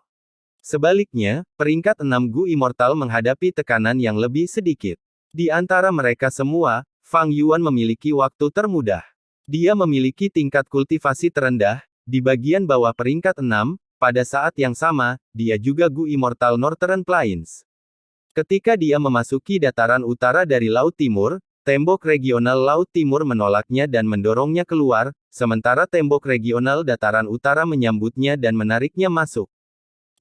Sebaliknya, peringkat 6 Gu Immortal menghadapi tekanan yang lebih sedikit. Di antara mereka semua, Fang Yuan memiliki waktu termudah. Dia memiliki tingkat kultivasi terendah, di bagian bawah peringkat 6, pada saat yang sama, dia juga Gu Immortal Northern Plains. Ketika dia memasuki dataran utara dari Laut Timur, tembok regional Laut Timur menolaknya dan mendorongnya keluar, sementara tembok regional dataran utara menyambutnya dan menariknya masuk.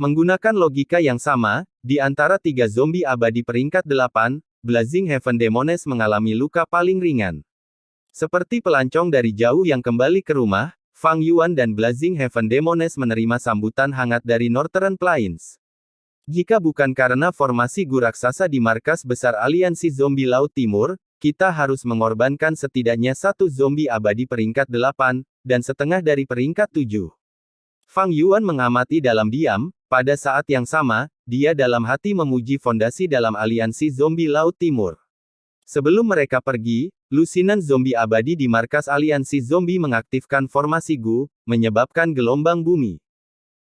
Menggunakan logika yang sama, di antara 3 zombie abadi peringkat 8, Blazing Heaven Demones mengalami luka paling ringan. Seperti pelancong dari jauh yang kembali ke rumah, Fang Yuan dan Blazing Heaven Demones menerima sambutan hangat dari Northern Plains. Jika bukan karena formasi Gu raksasa di markas besar aliansi zombie Laut Timur, kita harus mengorbankan setidaknya 1 zombie abadi peringkat 8, dan setengah dari peringkat 7. Fang Yuan mengamati dalam diam, pada saat yang sama, dia dalam hati memuji fondasi dalam aliansi zombie Laut Timur. Sebelum mereka pergi, lusinan zombie abadi di markas aliansi zombie mengaktifkan formasi Gu, menyebabkan gelombang bumi.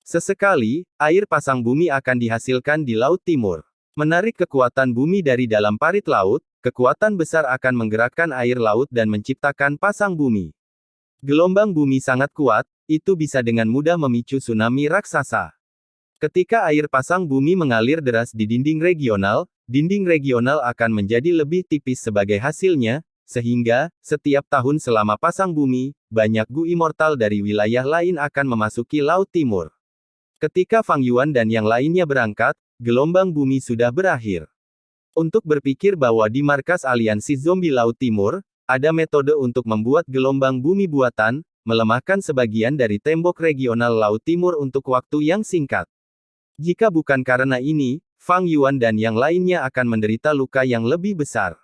Sesekali, air pasang bumi akan dihasilkan di Laut Timur. Menarik kekuatan bumi dari dalam parit laut, kekuatan besar akan menggerakkan air laut dan menciptakan pasang bumi. Gelombang bumi sangat kuat, itu bisa dengan mudah memicu tsunami raksasa. Ketika air pasang bumi mengalir deras di dinding regional akan menjadi lebih tipis sebagai hasilnya, sehingga, setiap tahun selama pasang bumi, banyak Gu Immortal dari wilayah lain akan memasuki Laut Timur. Ketika Fang Yuan dan yang lainnya berangkat, gelombang bumi sudah berakhir. Untuk berpikir bahwa di markas aliansi zombie Laut Timur, ada metode untuk membuat gelombang bumi buatan, melemahkan sebagian dari tembok regional Laut Timur untuk waktu yang singkat. Jika bukan karena ini, Fang Yuan dan yang lainnya akan menderita luka yang lebih besar.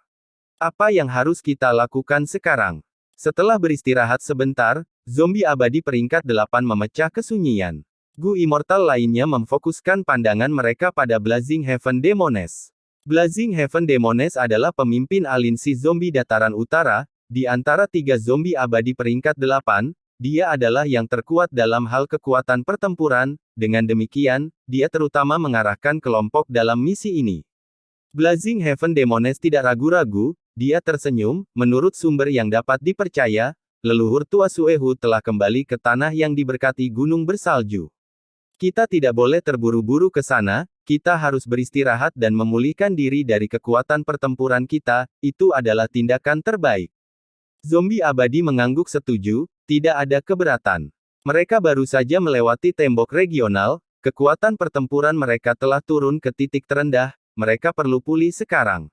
Apa yang harus kita lakukan sekarang? Setelah beristirahat sebentar, zombie abadi peringkat 8 memecah kesunyian. Gu Immortal lainnya memfokuskan pandangan mereka pada Blazing Heaven Demones. Blazing Heaven Demones adalah pemimpin aliansi zombie dataran utara, di antara 3 zombie abadi peringkat 8, dia adalah yang terkuat dalam hal kekuatan pertempuran, dengan demikian, dia terutama mengarahkan kelompok dalam misi ini. Blazing Heaven Demones tidak ragu-ragu, dia tersenyum, menurut sumber yang dapat dipercaya, leluhur tua Suehu telah kembali ke tanah yang diberkati gunung bersalju. Kita tidak boleh terburu-buru ke sana, kita harus beristirahat dan memulihkan diri dari kekuatan pertempuran kita, itu adalah tindakan terbaik. Zombie abadi mengangguk setuju, tidak ada keberatan. Mereka baru saja melewati tembok regional, kekuatan pertempuran mereka telah turun ke titik terendah, mereka perlu pulih sekarang.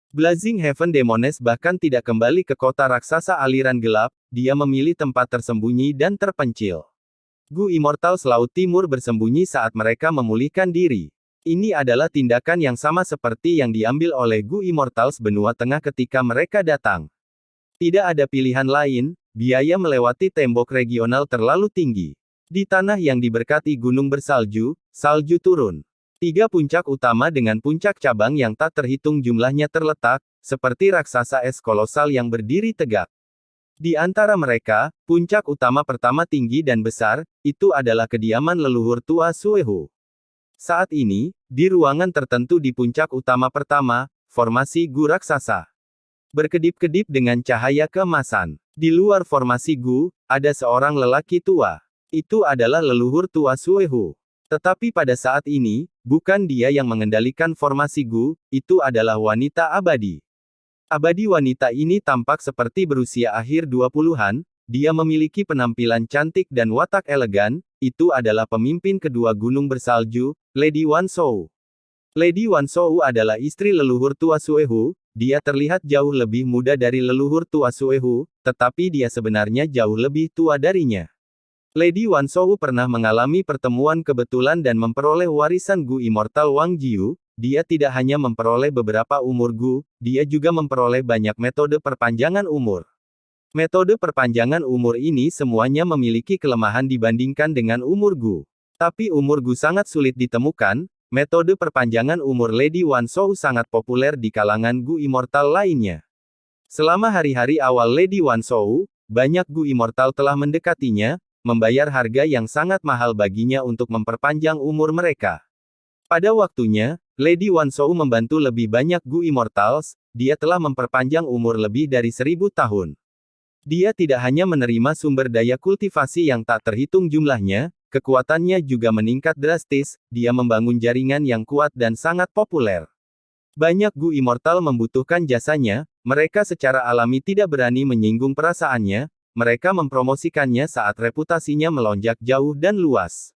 Blazing Heaven Demones bahkan tidak kembali ke kota raksasa aliran gelap, dia memilih tempat tersembunyi dan terpencil. Gu Immortals Laut Timur bersembunyi saat mereka memulihkan diri. Ini adalah tindakan yang sama seperti yang diambil oleh Gu Immortals Benua Tengah ketika mereka datang. Tidak ada pilihan lain, biaya melewati tembok regional terlalu tinggi. Di tanah yang diberkati gunung bersalju, salju turun. 3 puncak utama dengan puncak cabang yang tak terhitung jumlahnya terletak, seperti raksasa es kolosal yang berdiri tegak. Di antara mereka, puncak utama pertama tinggi dan besar, itu adalah kediaman leluhur tua Suehu. Saat ini, di ruangan tertentu di puncak utama pertama, formasi Gu raksasa berkedip-kedip dengan cahaya keemasan. Di luar formasi Gu, ada seorang lelaki tua. Itu adalah leluhur tua Suehu. Tetapi pada saat ini, bukan dia yang mengendalikan formasi Gu, itu adalah wanita abadi. Abadi wanita ini tampak seperti berusia akhir 20-an, dia memiliki penampilan cantik dan watak elegan, itu adalah pemimpin kedua gunung bersalju, Lady Wanshou. Lady Wanshou adalah istri leluhur tua Suehu, dia terlihat jauh lebih muda dari leluhur tua Suehu, tetapi dia sebenarnya jauh lebih tua darinya. Lady Wanshou pernah mengalami pertemuan kebetulan dan memperoleh warisan Gu Immortal Wang Jiu. Dia tidak hanya memperoleh beberapa umur Gu, dia juga memperoleh banyak metode perpanjangan umur. Metode perpanjangan umur ini semuanya memiliki kelemahan dibandingkan dengan umur Gu. Tapi umur Gu sangat sulit ditemukan, metode perpanjangan umur Lady Wanshou sangat populer di kalangan Gu Immortal lainnya. Selama hari-hari awal Lady Wanshou, banyak Gu Immortal telah mendekatinya, membayar harga yang sangat mahal baginya untuk memperpanjang umur mereka. Pada waktunya, Lady Wanshou membantu lebih banyak Gu Immortals, dia telah memperpanjang umur lebih dari 1000 tahun. Dia tidak hanya menerima sumber daya kultivasi yang tak terhitung jumlahnya, kekuatannya juga meningkat drastis, dia membangun jaringan yang kuat dan sangat populer. Banyak Gu Immortal membutuhkan jasanya, mereka secara alami tidak berani menyinggung perasaannya, mereka mempromosikannya saat reputasinya melonjak jauh dan luas.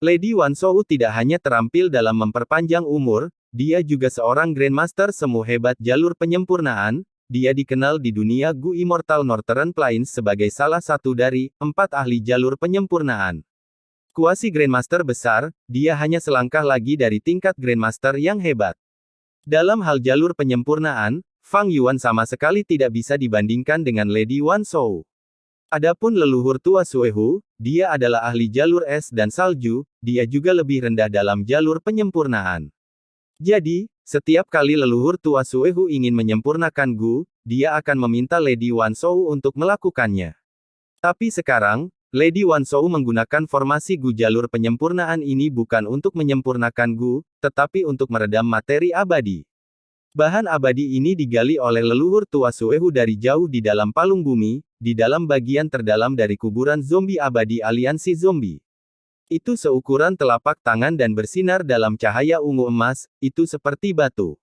Lady Wanshou tidak hanya terampil dalam memperpanjang umur, dia juga seorang Grandmaster semu hebat jalur penyempurnaan, dia dikenal di dunia Gu Immortal Northern Plains sebagai salah satu dari 4 ahli jalur penyempurnaan. Kuasi Grandmaster besar, dia hanya selangkah lagi dari tingkat Grandmaster yang hebat. Dalam hal jalur penyempurnaan, Fang Yuan sama sekali tidak bisa dibandingkan dengan Lady Wanshou. Adapun leluhur tua Suehu, dia adalah ahli jalur es dan salju, dia juga lebih rendah dalam jalur penyempurnaan. Jadi, setiap kali leluhur tua Suehu ingin menyempurnakan Gu, dia akan meminta Lady Wanshou untuk melakukannya. Tapi sekarang, Lady Wanshou menggunakan formasi Gu jalur penyempurnaan ini bukan untuk menyempurnakan Gu, tetapi untuk meredam materi abadi. Bahan abadi ini digali oleh leluhur tua Suehu dari jauh di dalam palung bumi, di dalam bagian terdalam dari kuburan zombie abadi aliansi zombie. Itu seukuran telapak tangan dan bersinar dalam cahaya ungu emas, itu seperti batu.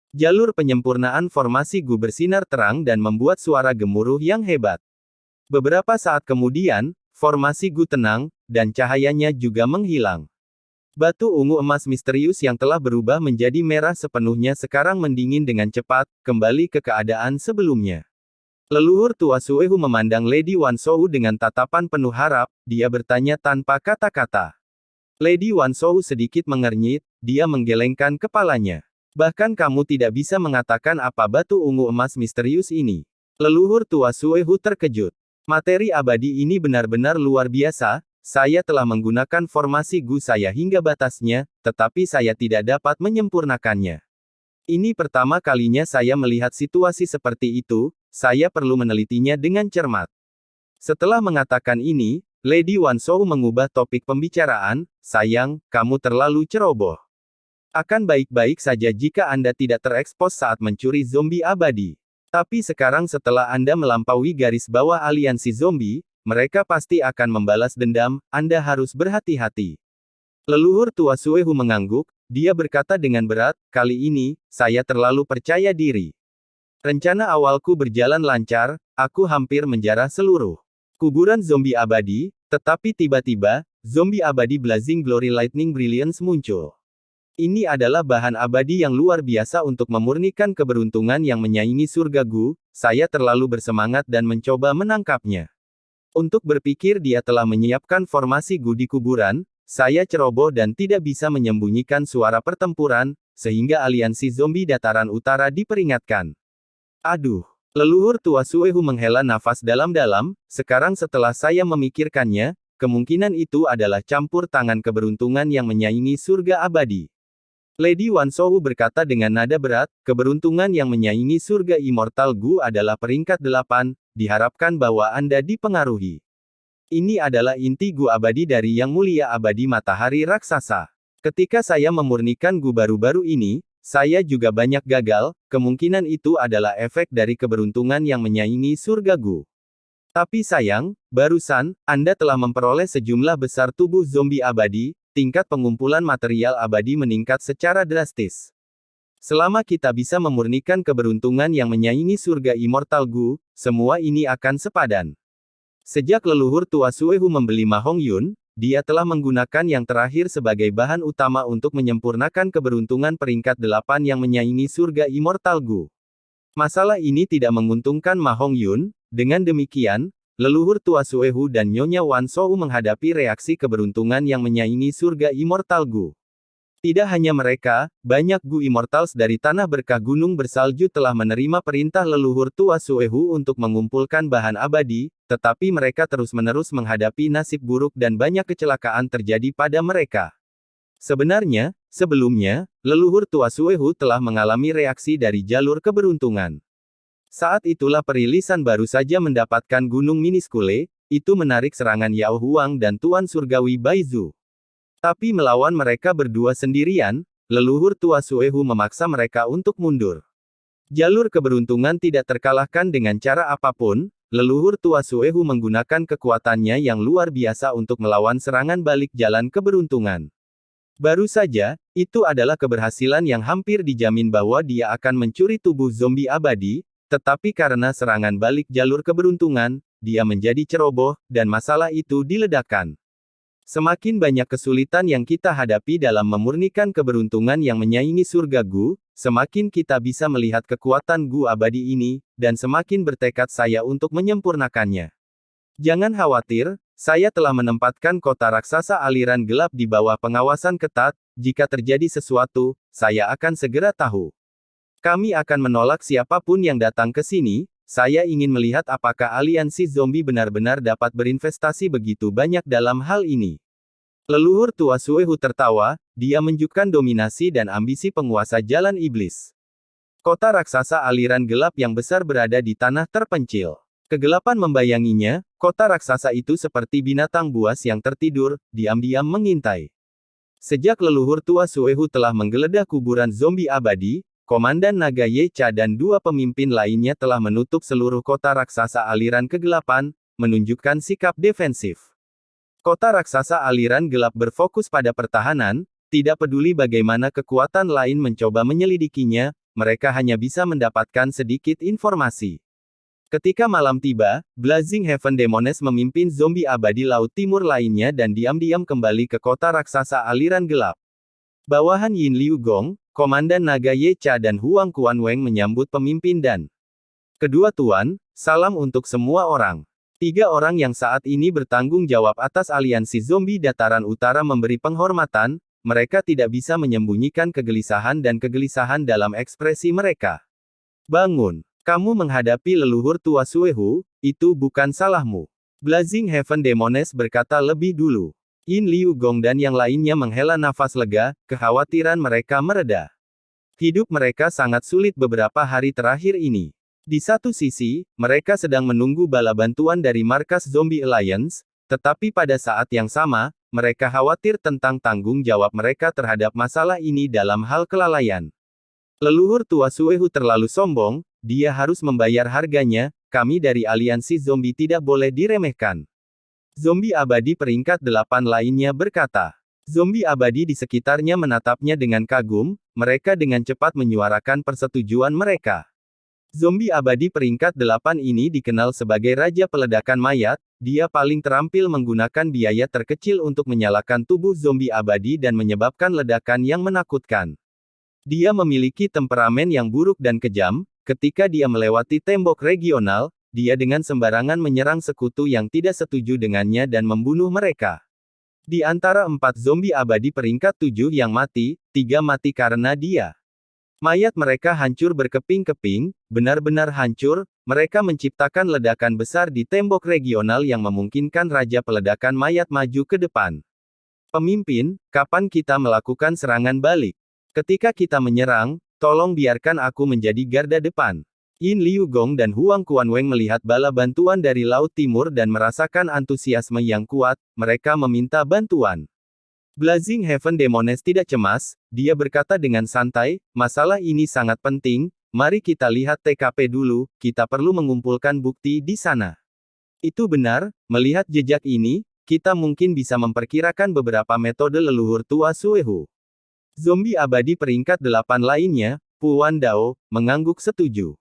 Jalur penyempurnaan formasi Gu bersinar terang dan membuat suara gemuruh yang hebat. Beberapa saat kemudian, formasi Gu tenang, dan cahayanya juga menghilang. Batu ungu emas misterius yang telah berubah menjadi merah sepenuhnya sekarang mendingin dengan cepat, kembali ke keadaan sebelumnya. Leluhur tua Suehu memandang Lady Wanshou dengan tatapan penuh harap, dia bertanya tanpa kata-kata. Lady Wanshou sedikit mengernyit, dia menggelengkan kepalanya. Bahkan kamu tidak bisa mengatakan apa batu ungu emas misterius ini. Leluhur tua Suehu terkejut. Materi abadi ini benar-benar luar biasa. Saya telah menggunakan formasi Gu saya hingga batasnya, tetapi saya tidak dapat menyempurnakannya. Ini pertama kalinya saya melihat situasi seperti itu, saya perlu menelitinya dengan cermat. Setelah mengatakan ini, Lady Wan Shou mengubah topik pembicaraan, sayang, kamu terlalu ceroboh. Akan baik-baik saja jika Anda tidak terekspos saat mencuri zombie abadi. Tapi sekarang setelah Anda melampaui garis bawah aliansi zombie, mereka pasti akan membalas dendam, Anda harus berhati-hati. Leluhur tua Suehu mengangguk, dia berkata dengan berat, kali ini, saya terlalu percaya diri. Rencana awalku berjalan lancar, aku hampir menjarah seluruh kuburan zombie abadi, tetapi tiba-tiba, zombie abadi Blazing Glory Lightning Brilliance muncul. Ini adalah bahan abadi yang luar biasa untuk memurnikan keberuntungan yang menyaingi surga Gu, saya terlalu bersemangat dan mencoba menangkapnya. Untuk berpikir dia telah menyiapkan formasi Gu di kuburan, saya ceroboh dan tidak bisa menyembunyikan suara pertempuran, sehingga aliansi zombie dataran utara diperingatkan. Aduh. Leluhur tua Suehu menghela nafas dalam-dalam, sekarang setelah saya memikirkannya, kemungkinan itu adalah campur tangan keberuntungan yang menyaingi surga abadi. Lady Wan Shou berkata dengan nada berat, keberuntungan yang menyaingi surga Immortal Gu adalah peringkat 8, diharapkan bahwa Anda dipengaruhi. Ini adalah inti Gu abadi dari Yang Mulia Abadi Matahari Raksasa. Ketika saya memurnikan Gu baru-baru ini, saya juga banyak gagal, kemungkinan itu adalah efek dari keberuntungan yang menyaingi surga Gu. Tapi sayang, barusan, Anda telah memperoleh sejumlah besar tubuh zombie abadi, tingkat pengumpulan material abadi meningkat secara drastis. Selama kita bisa memurnikan keberuntungan yang menyaingi surga Immortal Gu, semua ini akan sepadan. Sejak leluhur tua Suehu membeli Ma Hongyun, dia telah menggunakan yang terakhir sebagai bahan utama untuk menyempurnakan keberuntungan peringkat 8 yang menyaingi surga Immortal Gu. Masalah ini tidak menguntungkan Ma Hongyun, dengan demikian, leluhur tua Suehu dan Nyonya Wan Shou menghadapi reaksi keberuntungan yang menyaingi surga Immortal Gu. Tidak hanya mereka, banyak Gu Immortals dari tanah berkah gunung bersalju telah menerima perintah leluhur tua Suehu untuk mengumpulkan bahan abadi, tetapi mereka terus-menerus menghadapi nasib buruk dan banyak kecelakaan terjadi pada mereka. Sebenarnya, sebelumnya, leluhur tua Suehu telah mengalami reaksi dari jalur keberuntungan. Saat itulah perilisan baru saja mendapatkan gunung Miniskule, itu menarik serangan Yao Huang dan Tuan Surgawi Baizu. Tapi melawan mereka berdua sendirian, leluhur tua Suehu memaksa mereka untuk mundur. Jalur keberuntungan tidak terkalahkan dengan cara apapun, leluhur tua Suehu menggunakan kekuatannya yang luar biasa untuk melawan serangan balik jalan keberuntungan. Baru saja, itu adalah keberhasilan yang hampir dijamin bahwa dia akan mencuri tubuh zombie abadi, tetapi karena serangan balik jalur keberuntungan, dia menjadi ceroboh, dan masalah itu diledakkan. Semakin banyak kesulitan yang kita hadapi dalam memurnikan keberuntungan yang menyaingi surga Gu, semakin kita bisa melihat kekuatan Gu abadi ini, dan semakin bertekad saya untuk menyempurnakannya. Jangan khawatir, saya telah menempatkan kota raksasa aliran gelap di bawah pengawasan ketat, jika terjadi sesuatu, saya akan segera tahu. Kami akan menolak siapapun yang datang ke sini. Saya ingin melihat apakah aliansi zombie benar-benar dapat berinvestasi begitu banyak dalam hal ini. Leluhur tua Suehu tertawa, dia menunjukkan dominasi dan ambisi penguasa jalan iblis. Kota raksasa aliran gelap yang besar berada di tanah terpencil. Kegelapan membayanginya, kota raksasa itu seperti binatang buas yang tertidur, diam-diam mengintai. Sejak leluhur tua Suehu telah menggeledah kuburan zombie abadi, Komandan Naga Yecha dan dua pemimpin lainnya telah menutup seluruh kota raksasa aliran kegelapan, menunjukkan sikap defensif. Kota raksasa aliran gelap berfokus pada pertahanan, tidak peduli bagaimana kekuatan lain mencoba menyelidikinya, mereka hanya bisa mendapatkan sedikit informasi. Ketika malam tiba, Blazing Heaven Demones memimpin zombie abadi Laut Timur lainnya dan diam-diam kembali ke kota raksasa aliran gelap. Bawahan Yin Liu Gong, Komandan Naga Yecha dan Huang Quanweng menyambut pemimpin dan kedua tuan, salam untuk semua orang. 3 orang yang saat ini bertanggung jawab atas aliansi zombie dataran utara memberi penghormatan, mereka tidak bisa menyembunyikan kegelisahan dan kegelisahan dalam ekspresi mereka. Bangun, kamu menghadapi leluhur tua Suehu, itu bukan salahmu. Blazing Heaven Demones berkata lebih dulu. Yin Liu Gong dan yang lainnya menghela nafas lega, kekhawatiran mereka mereda. Hidup mereka sangat sulit beberapa hari terakhir ini. Di satu sisi, mereka sedang menunggu bala bantuan dari markas Zombie Alliance, tetapi pada saat yang sama, mereka khawatir tentang tanggung jawab mereka terhadap masalah ini dalam hal kelalaian. Leluhur tua Suehu terlalu sombong, dia harus membayar harganya, kami dari aliansi zombie tidak boleh diremehkan. Zombie abadi peringkat 8 lainnya berkata. Zombie abadi di sekitarnya menatapnya dengan kagum, mereka dengan cepat menyuarakan persetujuan mereka. Zombie abadi peringkat 8 ini dikenal sebagai Raja Peledakan Mayat, dia paling terampil menggunakan biaya terkecil untuk menyalakan tubuh zombie abadi dan menyebabkan ledakan yang menakutkan. Dia memiliki temperamen yang buruk dan kejam, ketika dia melewati tembok regional, dia dengan sembarangan menyerang sekutu yang tidak setuju dengannya dan membunuh mereka. Di antara 4 zombie abadi peringkat 7 yang mati, 3 mati karena dia. Mayat mereka hancur berkeping-keping, benar-benar hancur, mereka menciptakan ledakan besar di tembok regional yang memungkinkan Raja Peledakan Mayat maju ke depan. Pemimpin, kapan kita melakukan serangan balik? Ketika kita menyerang, tolong biarkan aku menjadi garda depan. Yin Liu Gong dan Huang Quanweng melihat bala bantuan dari Laut Timur dan merasakan antusiasme yang kuat, mereka meminta bantuan. Blazing Heaven Demones tidak cemas, dia berkata dengan santai, masalah ini sangat penting, mari kita lihat TKP dulu, kita perlu mengumpulkan bukti di sana. Itu benar, melihat jejak ini, kita mungkin bisa memperkirakan beberapa metode leluhur tua Suehu. Zombie abadi peringkat 8 lainnya, Pu Wan Dao, mengangguk setuju.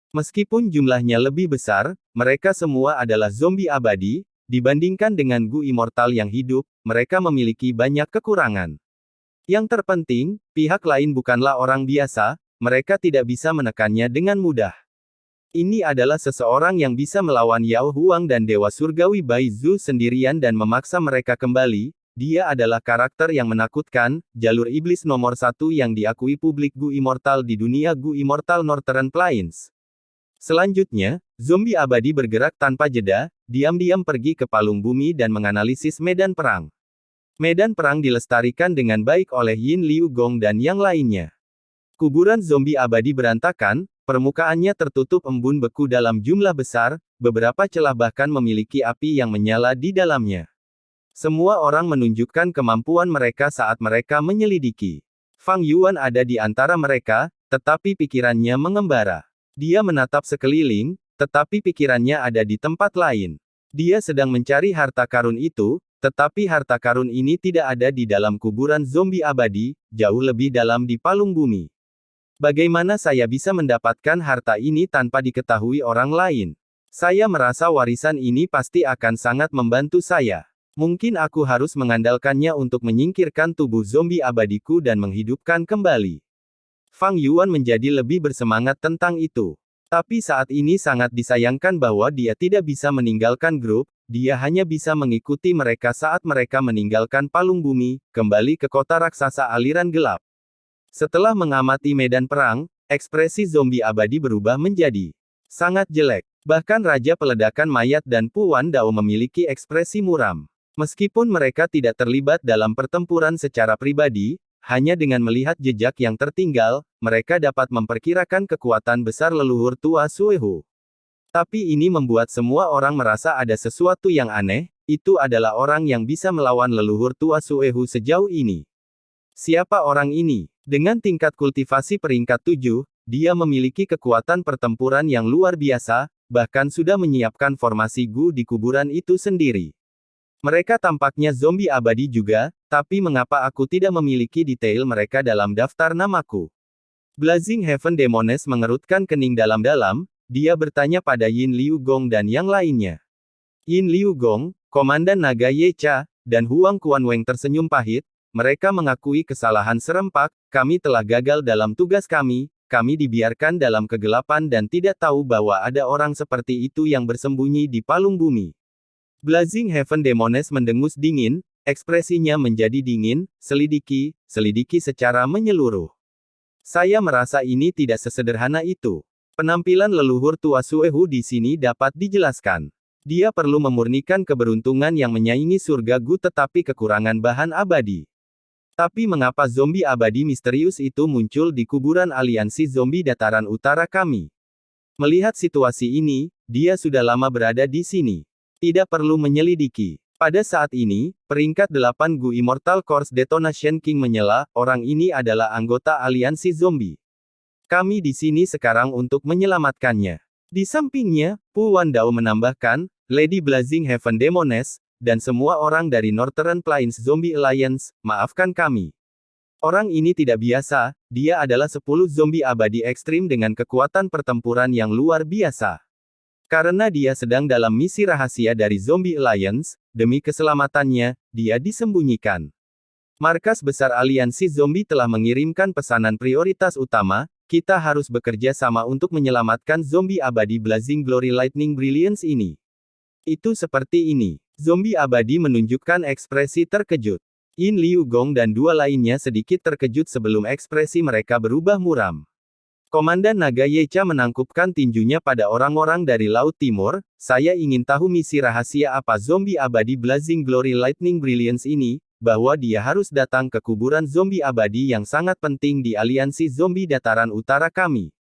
Meskipun jumlahnya lebih besar, mereka semua adalah zombie abadi. Dibandingkan dengan Gu Immortal yang hidup, mereka memiliki banyak kekurangan. Yang terpenting, pihak lain bukanlah orang biasa, mereka tidak bisa menekannya dengan mudah. Ini adalah seseorang yang bisa melawan Yao Huang dan Dewa Surgawi Bai Zhu sendirian dan memaksa mereka kembali, dia adalah karakter yang menakutkan, jalur iblis nomor 1 yang diakui publik Gu Immortal di dunia Gu Immortal Northern Plains. Selanjutnya, zombie abadi bergerak tanpa jeda, diam-diam pergi ke palung bumi dan menganalisis medan perang. Medan perang dilestarikan dengan baik oleh Yin Liu Gong dan yang lainnya. Kuburan zombie abadi berantakan, permukaannya tertutup embun beku dalam jumlah besar, beberapa celah bahkan memiliki api yang menyala di dalamnya. Semua orang menunjukkan kemampuan mereka saat mereka menyelidiki. Fang Yuan ada di antara mereka, tetapi pikirannya mengembara. Dia menatap sekeliling, tetapi pikirannya ada di tempat lain. Dia sedang mencari harta karun itu, tetapi harta karun ini tidak ada di dalam kuburan zombie abadi, jauh lebih dalam di palung bumi. Bagaimana saya bisa mendapatkan harta ini tanpa diketahui orang lain? Saya merasa warisan ini pasti akan sangat membantu saya. Mungkin aku harus mengandalkannya untuk menyingkirkan tubuh zombie abadiku dan menghidupkan kembali. Fang Yuan menjadi lebih bersemangat tentang itu. Tapi saat ini sangat disayangkan bahwa dia tidak bisa meninggalkan grup, dia hanya bisa mengikuti mereka saat mereka meninggalkan palung bumi, kembali ke kota raksasa aliran gelap. Setelah mengamati medan perang, ekspresi zombie abadi berubah menjadi sangat jelek. Bahkan Raja Peledakan Mayat dan Pu Wan Dao memiliki ekspresi muram. Meskipun mereka tidak terlibat dalam pertempuran secara pribadi, hanya dengan melihat jejak yang tertinggal, mereka dapat memperkirakan kekuatan besar leluhur tua Suehu. Tapi ini membuat semua orang merasa ada sesuatu yang aneh, itu adalah orang yang bisa melawan leluhur tua Suehu sejauh ini. Siapa orang ini? Dengan tingkat kultivasi peringkat 7, dia memiliki kekuatan pertempuran yang luar biasa, bahkan sudah menyiapkan formasi Gu di kuburan itu sendiri. Mereka tampaknya zombie abadi juga, tapi mengapa aku tidak memiliki detail mereka dalam daftar namaku? Blazing Heaven Demones mengerutkan kening dalam-dalam, dia bertanya pada Yin Liu Gong dan yang lainnya. Yin Liu Gong, Komandan Naga Ye Cha, dan Huang Quanweng tersenyum pahit, mereka mengakui kesalahan serempak, kami telah gagal dalam tugas kami dibiarkan dalam kegelapan dan tidak tahu bahwa ada orang seperti itu yang bersembunyi di palung bumi. Blazing Heaven Demones mendengus dingin, ekspresinya menjadi dingin, selidiki secara menyeluruh. Saya merasa ini tidak sesederhana itu. Penampilan leluhur tua Suehu di sini dapat dijelaskan. Dia perlu memurnikan keberuntungan yang menyaingi surga Gu tetapi kekurangan bahan abadi. Tapi mengapa zombie abadi misterius itu muncul di kuburan aliansi zombie dataran utara kami? Melihat situasi ini, dia sudah lama berada di sini. Tidak perlu menyelidiki. Pada saat ini, peringkat 8 Gu Immortal Corps Detonation King menyela, orang ini adalah anggota aliansi zombie. Kami di sini sekarang untuk menyelamatkannya. Di sampingnya, Pu Wandao menambahkan, Lady Blazing Heaven Demoness, dan semua orang dari Northern Plains Zombie Alliance, maafkan kami. Orang ini tidak biasa, dia adalah 10 zombie abadi ekstrim dengan kekuatan pertempuran yang luar biasa. Karena dia sedang dalam misi rahasia dari Zombie Alliance, demi keselamatannya, dia disembunyikan. Markas besar aliansi zombie telah mengirimkan pesanan prioritas utama, kita harus bekerja sama untuk menyelamatkan zombie abadi Blazing Glory Lightning Brilliance ini. Itu seperti ini. Zombie abadi menunjukkan ekspresi terkejut. Yin Liu Gong dan dua lainnya sedikit terkejut sebelum ekspresi mereka berubah muram. Komandan Naga Yecha menangkupkan tinjunya pada orang-orang dari Laut Timur, saya ingin tahu misi rahasia apa zombie abadi Blazing Glory Lightning Brilliance ini, bahwa dia harus datang ke kuburan zombie abadi yang sangat penting di aliansi zombie dataran utara kami.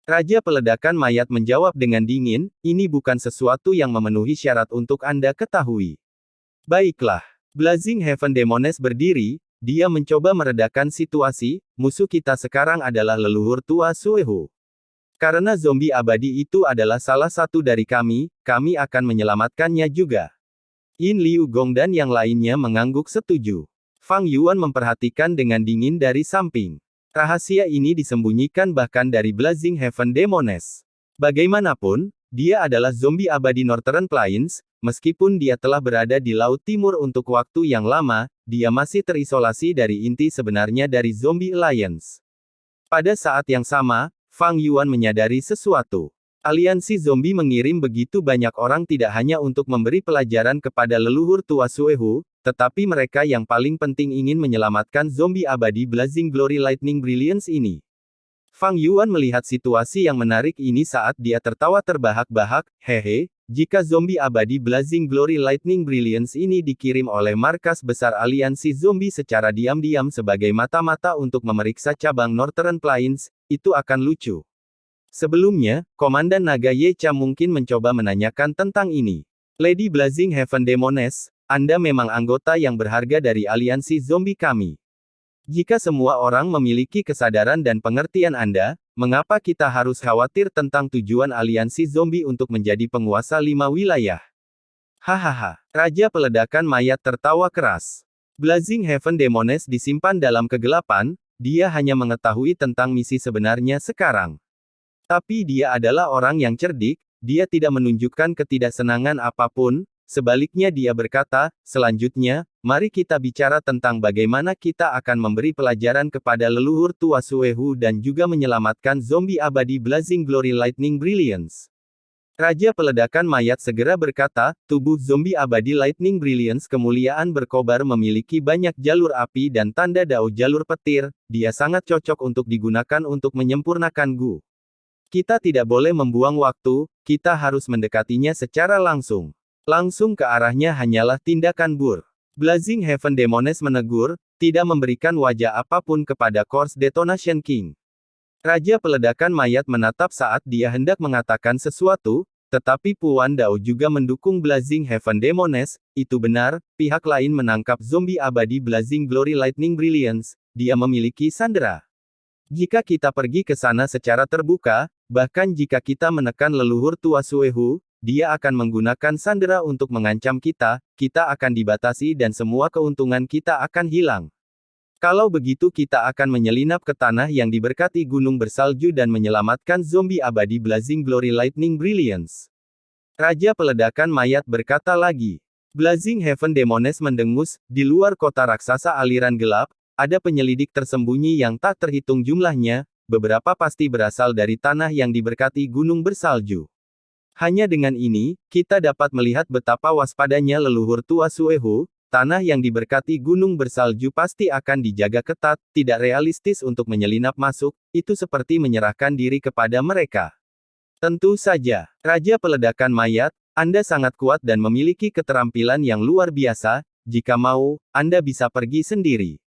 Raja Peledakan Mayat menjawab dengan dingin, ini bukan sesuatu yang memenuhi syarat untuk Anda ketahui. Baiklah. Blazing Heaven Demoness berdiri, dia mencoba meredakan situasi, musuh kita sekarang adalah leluhur tua Suehu. Karena zombie abadi itu adalah salah satu dari kami akan menyelamatkannya juga. Yin Liu Gong dan yang lainnya mengangguk setuju. Fang Yuan memperhatikan dengan dingin dari samping. Rahasia ini disembunyikan bahkan dari Blazing Heaven Demoness. Bagaimanapun, dia adalah zombie abadi Northern Plains, meskipun dia telah berada di Laut Timur untuk waktu yang lama, dia masih terisolasi dari inti sebenarnya dari Zombie Alliance. Pada saat yang sama, Fang Yuan menyadari sesuatu. Aliansi zombie mengirim begitu banyak orang tidak hanya untuk memberi pelajaran kepada leluhur tua Suehu, tetapi mereka yang paling penting ingin menyelamatkan zombie abadi Blazing Glory Lightning Brilliance ini. Fang Yuan melihat situasi yang menarik ini saat dia tertawa terbahak-bahak, hehe, jika zombie abadi Blazing Glory Lightning Brilliance ini dikirim oleh markas besar aliansi zombie secara diam-diam sebagai mata-mata untuk memeriksa cabang Northern Plains, itu akan lucu. Sebelumnya, Komandan Naga Yecha mungkin mencoba menanyakan tentang ini. Lady Blazing Heaven Demoness, Anda memang anggota yang berharga dari aliansi zombie kami. Jika semua orang memiliki kesadaran dan pengertian Anda, mengapa kita harus khawatir tentang tujuan aliansi zombie untuk menjadi penguasa 5 wilayah? Hahaha. Raja Peledakan Mayat tertawa keras. Blazing Heaven Demoness disimpan dalam kegelapan, dia hanya mengetahui tentang misi sebenarnya sekarang. Tapi dia adalah orang yang cerdik, dia tidak menunjukkan ketidaksenangan apapun. Sebaliknya dia berkata, selanjutnya, mari kita bicara tentang bagaimana kita akan memberi pelajaran kepada leluhur tua Suehu dan juga menyelamatkan zombie abadi Blazing Glory Lightning Brilliance. Raja Peledakan Mayat segera berkata, tubuh zombie abadi Lightning Brilliance kemuliaan berkobar memiliki banyak jalur api dan tanda dao jalur petir, dia sangat cocok untuk digunakan untuk menyempurnakan Gu. Kita tidak boleh membuang waktu, kita harus mendekatinya secara langsung. Langsung ke arahnya hanyalah tindakan bur. Blazing Heaven Demoness menegur, tidak memberikan wajah apapun kepada Corps Detonation King. Raja Peledakan Mayat menatap saat dia hendak mengatakan sesuatu, tetapi Pu Wandao juga mendukung Blazing Heaven Demoness, itu benar, pihak lain menangkap zombie abadi Blazing Glory Lightning Brilliance, dia memiliki sandera. Jika kita pergi ke sana secara terbuka, bahkan jika kita menekan leluhur tua Suehu, dia akan menggunakan sandera untuk mengancam kita akan dibatasi dan semua keuntungan kita akan hilang. Kalau begitu kita akan menyelinap ke tanah yang diberkati gunung bersalju dan menyelamatkan zombie abadi Blazing Glory Lightning Brilliance. Raja Peledakan Mayat berkata lagi. Blazing Heaven Demoness mendengus, di luar kota raksasa aliran gelap, ada penyelidik tersembunyi yang tak terhitung jumlahnya, beberapa pasti berasal dari tanah yang diberkati gunung bersalju. Hanya dengan ini, kita dapat melihat betapa waspadanya leluhur tua Suehu, tanah yang diberkati gunung bersalju pasti akan dijaga ketat, tidak realistis untuk menyelinap masuk, itu seperti menyerahkan diri kepada mereka. Tentu saja, Raja Peledakan Mayat, Anda sangat kuat dan memiliki keterampilan yang luar biasa, jika mau, Anda bisa pergi sendiri.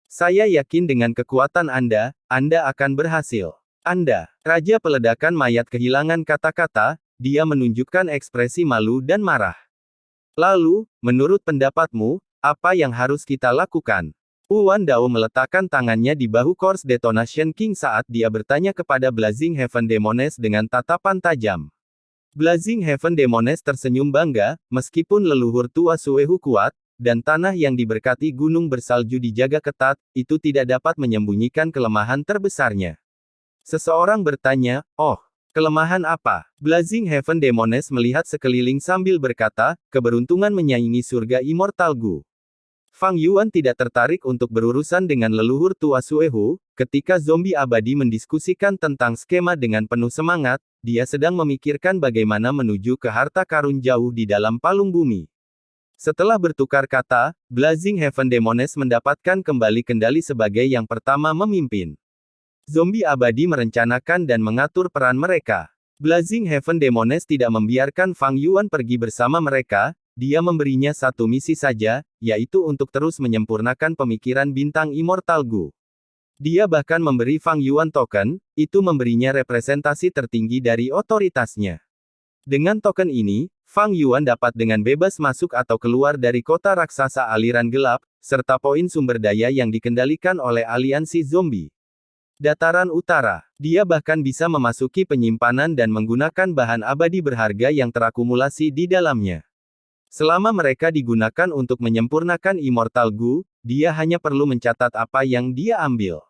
Saya yakin dengan kekuatan Anda akan berhasil. Anda, Raja Peledakan Mayat kehilangan kata-kata, dia menunjukkan ekspresi malu dan marah. Lalu, menurut pendapatmu, apa yang harus kita lakukan? Wan Dao meletakkan tangannya di bahu Course Detonation King saat dia bertanya kepada Blazing Heaven Demoness dengan tatapan tajam. Blazing Heaven Demoness tersenyum bangga, meskipun leluhur tua Suehu kuat, dan tanah yang diberkati gunung bersalju dijaga ketat, itu tidak dapat menyembunyikan kelemahan terbesarnya. Seseorang bertanya, "Oh, kelemahan apa?" Blazing Heaven Demoness melihat sekeliling sambil berkata, "Keberuntungan menyaingi surga Immortal Gu." Fang Yuan tidak tertarik untuk berurusan dengan leluhur tua Suehu. Ketika zombie abadi mendiskusikan tentang skema dengan penuh semangat, dia sedang memikirkan bagaimana menuju ke harta karun jauh di dalam palung bumi. Setelah bertukar kata, Blazing Heaven Demoness mendapatkan kembali kendali sebagai yang pertama memimpin. Zombie abadi merencanakan dan mengatur peran mereka. Blazing Heaven Demoness tidak membiarkan Fang Yuan pergi bersama mereka, dia memberinya satu misi saja, yaitu untuk terus menyempurnakan pemikiran bintang Immortal Gu. Dia bahkan memberi Fang Yuan token, itu memberinya representasi tertinggi dari otoritasnya. Dengan token ini, Fang Yuan dapat dengan bebas masuk atau keluar dari kota raksasa aliran gelap, serta poin sumber daya yang dikendalikan oleh aliansi zombie. Dataran Utara. Dia bahkan bisa memasuki penyimpanan dan menggunakan bahan abadi berharga yang terakumulasi di dalamnya. Selama mereka digunakan untuk menyempurnakan Immortal Gu, dia hanya perlu mencatat apa yang dia ambil.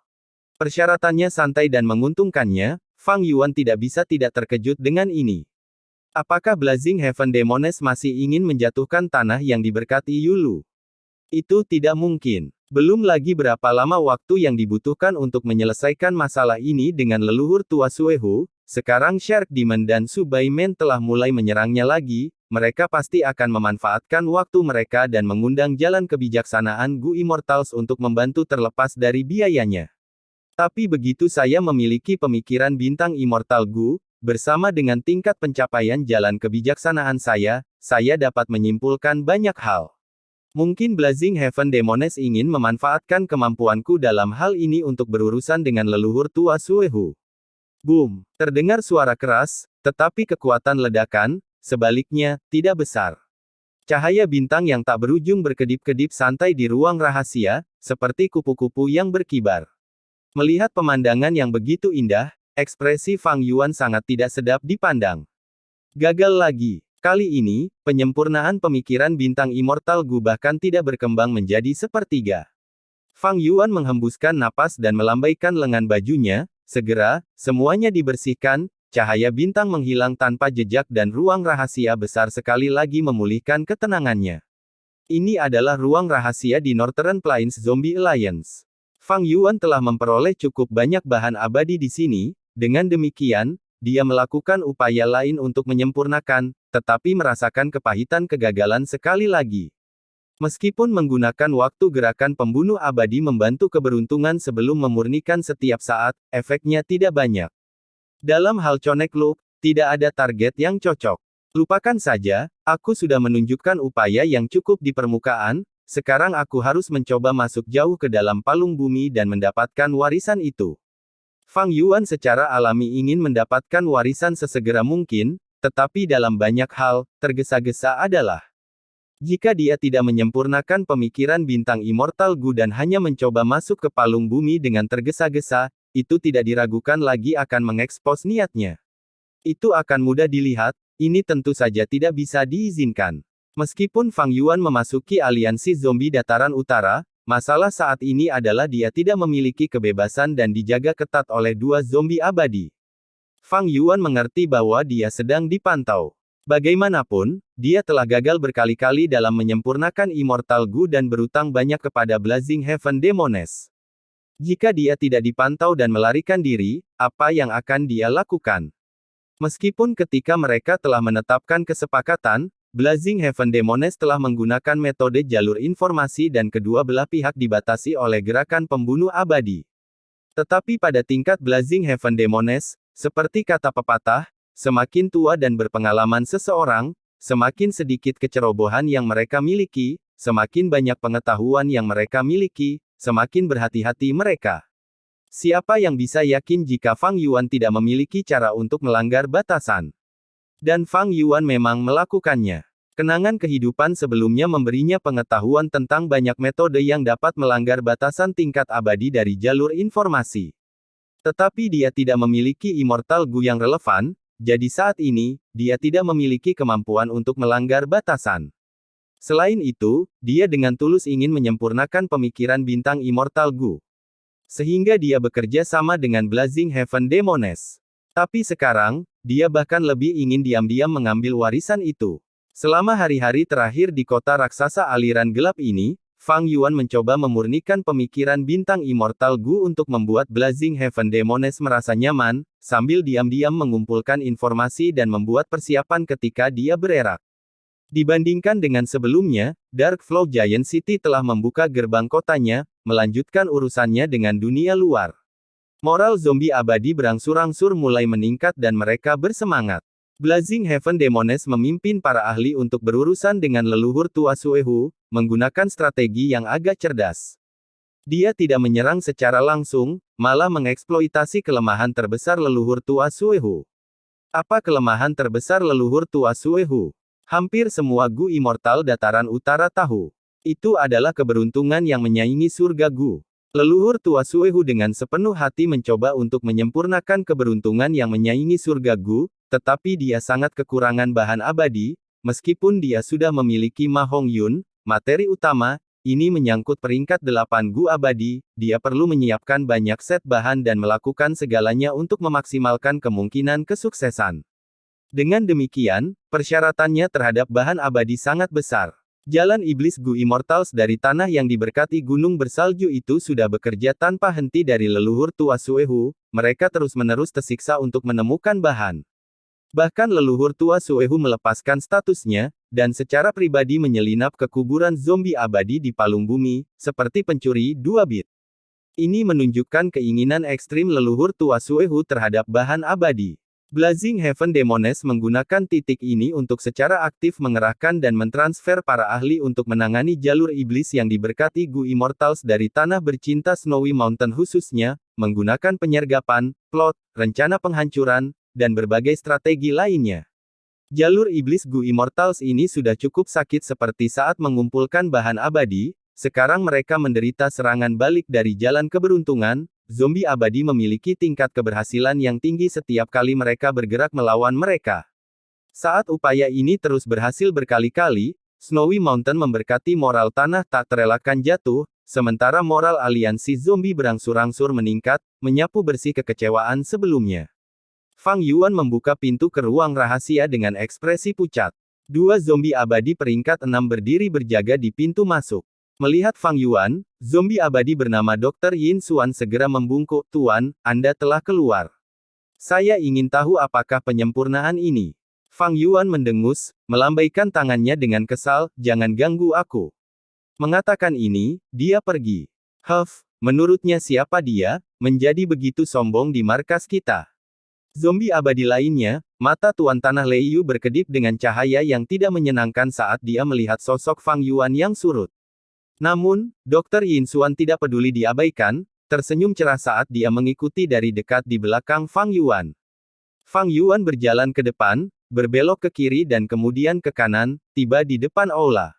Persyaratannya santai dan menguntungkannya, Fang Yuan tidak bisa tidak terkejut dengan ini. Apakah Blazing Heaven Demoness masih ingin menjatuhkan tanah yang diberkati Yulu? Itu tidak mungkin. Belum lagi berapa lama waktu yang dibutuhkan untuk menyelesaikan masalah ini dengan leluhur tua Suehu, sekarang Shark Demon dan Subaimen telah mulai menyerangnya lagi, mereka pasti akan memanfaatkan waktu mereka dan mengundang jalan kebijaksanaan Gu Immortals untuk membantu terlepas dari biayanya. Tapi begitu saya memiliki pemikiran bintang Immortal Gu, bersama dengan tingkat pencapaian jalan kebijaksanaan saya dapat menyimpulkan banyak hal. Mungkin Blazing Heaven Demoness ingin memanfaatkan kemampuanku dalam hal ini untuk berurusan dengan leluhur tua Suehu. Boom! Terdengar suara keras, tetapi kekuatan ledakan, sebaliknya, tidak besar. Cahaya bintang yang tak berujung berkedip-kedip santai di ruang rahasia, seperti kupu-kupu yang berkibar. Melihat pemandangan yang begitu indah, ekspresi Fang Yuan sangat tidak sedap dipandang. Gagal lagi. Kali ini, penyempurnaan pemikiran bintang Immortal Gu bahkan tidak berkembang menjadi sepertiga. Fang Yuan menghembuskan napas dan melambaikan lengan bajunya, segera, semuanya dibersihkan, cahaya bintang menghilang tanpa jejak dan ruang rahasia besar sekali lagi memulihkan ketenangannya. Ini adalah ruang rahasia di Northern Plains Zombie Alliance. Fang Yuan telah memperoleh cukup banyak bahan abadi di sini, dengan demikian, dia melakukan upaya lain untuk menyempurnakan, tetapi merasakan kepahitan kegagalan sekali lagi. Meskipun menggunakan waktu gerakan pembunuh abadi membantu keberuntungan sebelum memurnikan setiap saat, efeknya tidak banyak. Dalam hal Connect Loop, tidak ada target yang cocok. Lupakan saja, aku sudah menunjukkan upaya yang cukup di permukaan, sekarang aku harus mencoba masuk jauh ke dalam palung bumi dan mendapatkan warisan itu. Fang Yuan secara alami ingin mendapatkan warisan sesegera mungkin, tetapi dalam banyak hal, tergesa-gesa adalah jika dia tidak menyempurnakan pemikiran bintang Immortal Gu dan hanya mencoba masuk ke palung bumi dengan tergesa-gesa, itu tidak diragukan lagi akan mengekspos niatnya. Itu akan mudah dilihat, ini tentu saja tidak bisa diizinkan. Meskipun Fang Yuan memasuki aliansi zombie dataran utara, masalah saat ini adalah dia tidak memiliki kebebasan dan dijaga ketat oleh dua zombie abadi. Fang Yuan mengerti bahwa dia sedang dipantau. Bagaimanapun, dia telah gagal berkali-kali dalam menyempurnakan Immortal Gu dan berutang banyak kepada Blazing Heaven Demoness. Jika dia tidak dipantau dan melarikan diri, apa yang akan dia lakukan? Meskipun ketika mereka telah menetapkan kesepakatan, Blazing Heaven Demoness telah menggunakan metode jalur informasi dan kedua belah pihak dibatasi oleh gerakan pembunuh abadi. Tetapi pada tingkat Blazing Heaven Demoness, seperti kata pepatah, semakin tua dan berpengalaman seseorang, semakin sedikit kecerobohan yang mereka miliki, semakin banyak pengetahuan yang mereka miliki, semakin berhati-hati mereka. Siapa yang bisa yakin jika Fang Yuan tidak memiliki cara untuk melanggar batasan? Dan Fang Yuan memang melakukannya. Kenangan kehidupan sebelumnya memberinya pengetahuan tentang banyak metode yang dapat melanggar batasan tingkat abadi dari jalur informasi. Tetapi dia tidak memiliki Immortal Gu yang relevan, jadi saat ini, dia tidak memiliki kemampuan untuk melanggar batasan. Selain itu, dia dengan tulus ingin menyempurnakan pemikiran bintang Immortal Gu. Sehingga dia bekerja sama dengan Blazing Heaven Demoness. Tapi sekarang, dia bahkan lebih ingin diam-diam mengambil warisan itu. Selama hari-hari terakhir di kota raksasa aliran gelap ini, Fang Yuan mencoba memurnikan pemikiran bintang Immortal Gu untuk membuat Blazing Heaven Demoness merasa nyaman, sambil diam-diam mengumpulkan informasi dan membuat persiapan ketika dia bererak. Dibandingkan dengan sebelumnya, Dark Flow Giant City telah membuka gerbang kotanya, melanjutkan urusannya dengan dunia luar. Moral zombie abadi berangsur-angsur mulai meningkat dan mereka bersemangat. Blazing Heaven Demoness memimpin para ahli untuk berurusan dengan leluhur tua Suehu, menggunakan strategi yang agak cerdas. Dia tidak menyerang secara langsung, malah mengeksploitasi kelemahan terbesar leluhur tua Suehu. Apa kelemahan terbesar leluhur tua Suehu? Hampir semua Gu Immortal dataran utara tahu. Itu adalah keberuntungan yang menyaingi surga Gu. Leluhur tua Suehu dengan sepenuh hati mencoba untuk menyempurnakan keberuntungan yang menyaingi surga Gu, tetapi dia sangat kekurangan bahan abadi, meskipun dia sudah memiliki Ma Hong Yun, materi utama, ini menyangkut peringkat 8 Gu abadi, dia perlu menyiapkan banyak set bahan dan melakukan segalanya untuk memaksimalkan kemungkinan kesuksesan. Dengan demikian, persyaratannya terhadap bahan abadi sangat besar. Jalan iblis Gu Immortals dari tanah yang diberkati gunung bersalju itu sudah bekerja tanpa henti dari leluhur tua Suehu, mereka terus-menerus tersiksa untuk menemukan bahan. Bahkan leluhur tua Suehu melepaskan statusnya, dan secara pribadi menyelinap ke kuburan zombie abadi di palung bumi, seperti pencuri 2 bit. Ini menunjukkan keinginan ekstrim leluhur tua Suehu terhadap bahan abadi. Blazing Heaven Demoness menggunakan titik ini untuk secara aktif mengerahkan dan mentransfer para ahli untuk menangani jalur iblis yang diberkati Gu Immortals dari tanah bercinta Snowy Mountain khususnya, menggunakan penyergapan, plot, rencana penghancuran, dan berbagai strategi lainnya. Jalur iblis Gu Immortals ini sudah cukup sakit seperti saat mengumpulkan bahan abadi, sekarang mereka menderita serangan balik dari jalan keberuntungan. Zombie abadi memiliki tingkat keberhasilan yang tinggi setiap kali mereka bergerak melawan mereka. Saat upaya ini terus berhasil berkali-kali, Snowy Mountain memberkati moral tanah tak terelakkan jatuh, sementara moral aliansi zombie berangsur-angsur meningkat, menyapu bersih kekecewaan sebelumnya. Fang Yuan membuka pintu ke ruang rahasia dengan ekspresi pucat. 2 zombie abadi peringkat 6 berdiri berjaga di pintu masuk. Melihat Fang Yuan, zombie abadi bernama Dr. Yin Xuan segera membungkuk, "Tuan, Anda telah keluar. Saya ingin tahu apakah penyempurnaan ini." Fang Yuan mendengus, melambaikan tangannya dengan kesal, "Jangan ganggu aku." Mengatakan ini, dia pergi. Menurutnya siapa dia, menjadi begitu sombong di markas kita. Zombie abadi lainnya, mata Tuan Tanah Lei Yu berkedip dengan cahaya yang tidak menyenangkan saat dia melihat sosok Fang Yuan yang surut. Namun, Dr. Yin Xuan tidak peduli diabaikan, tersenyum cerah saat dia mengikuti dari dekat di belakang Fang Yuan. Fang Yuan berjalan ke depan, berbelok ke kiri dan kemudian ke kanan, tiba di depan aula.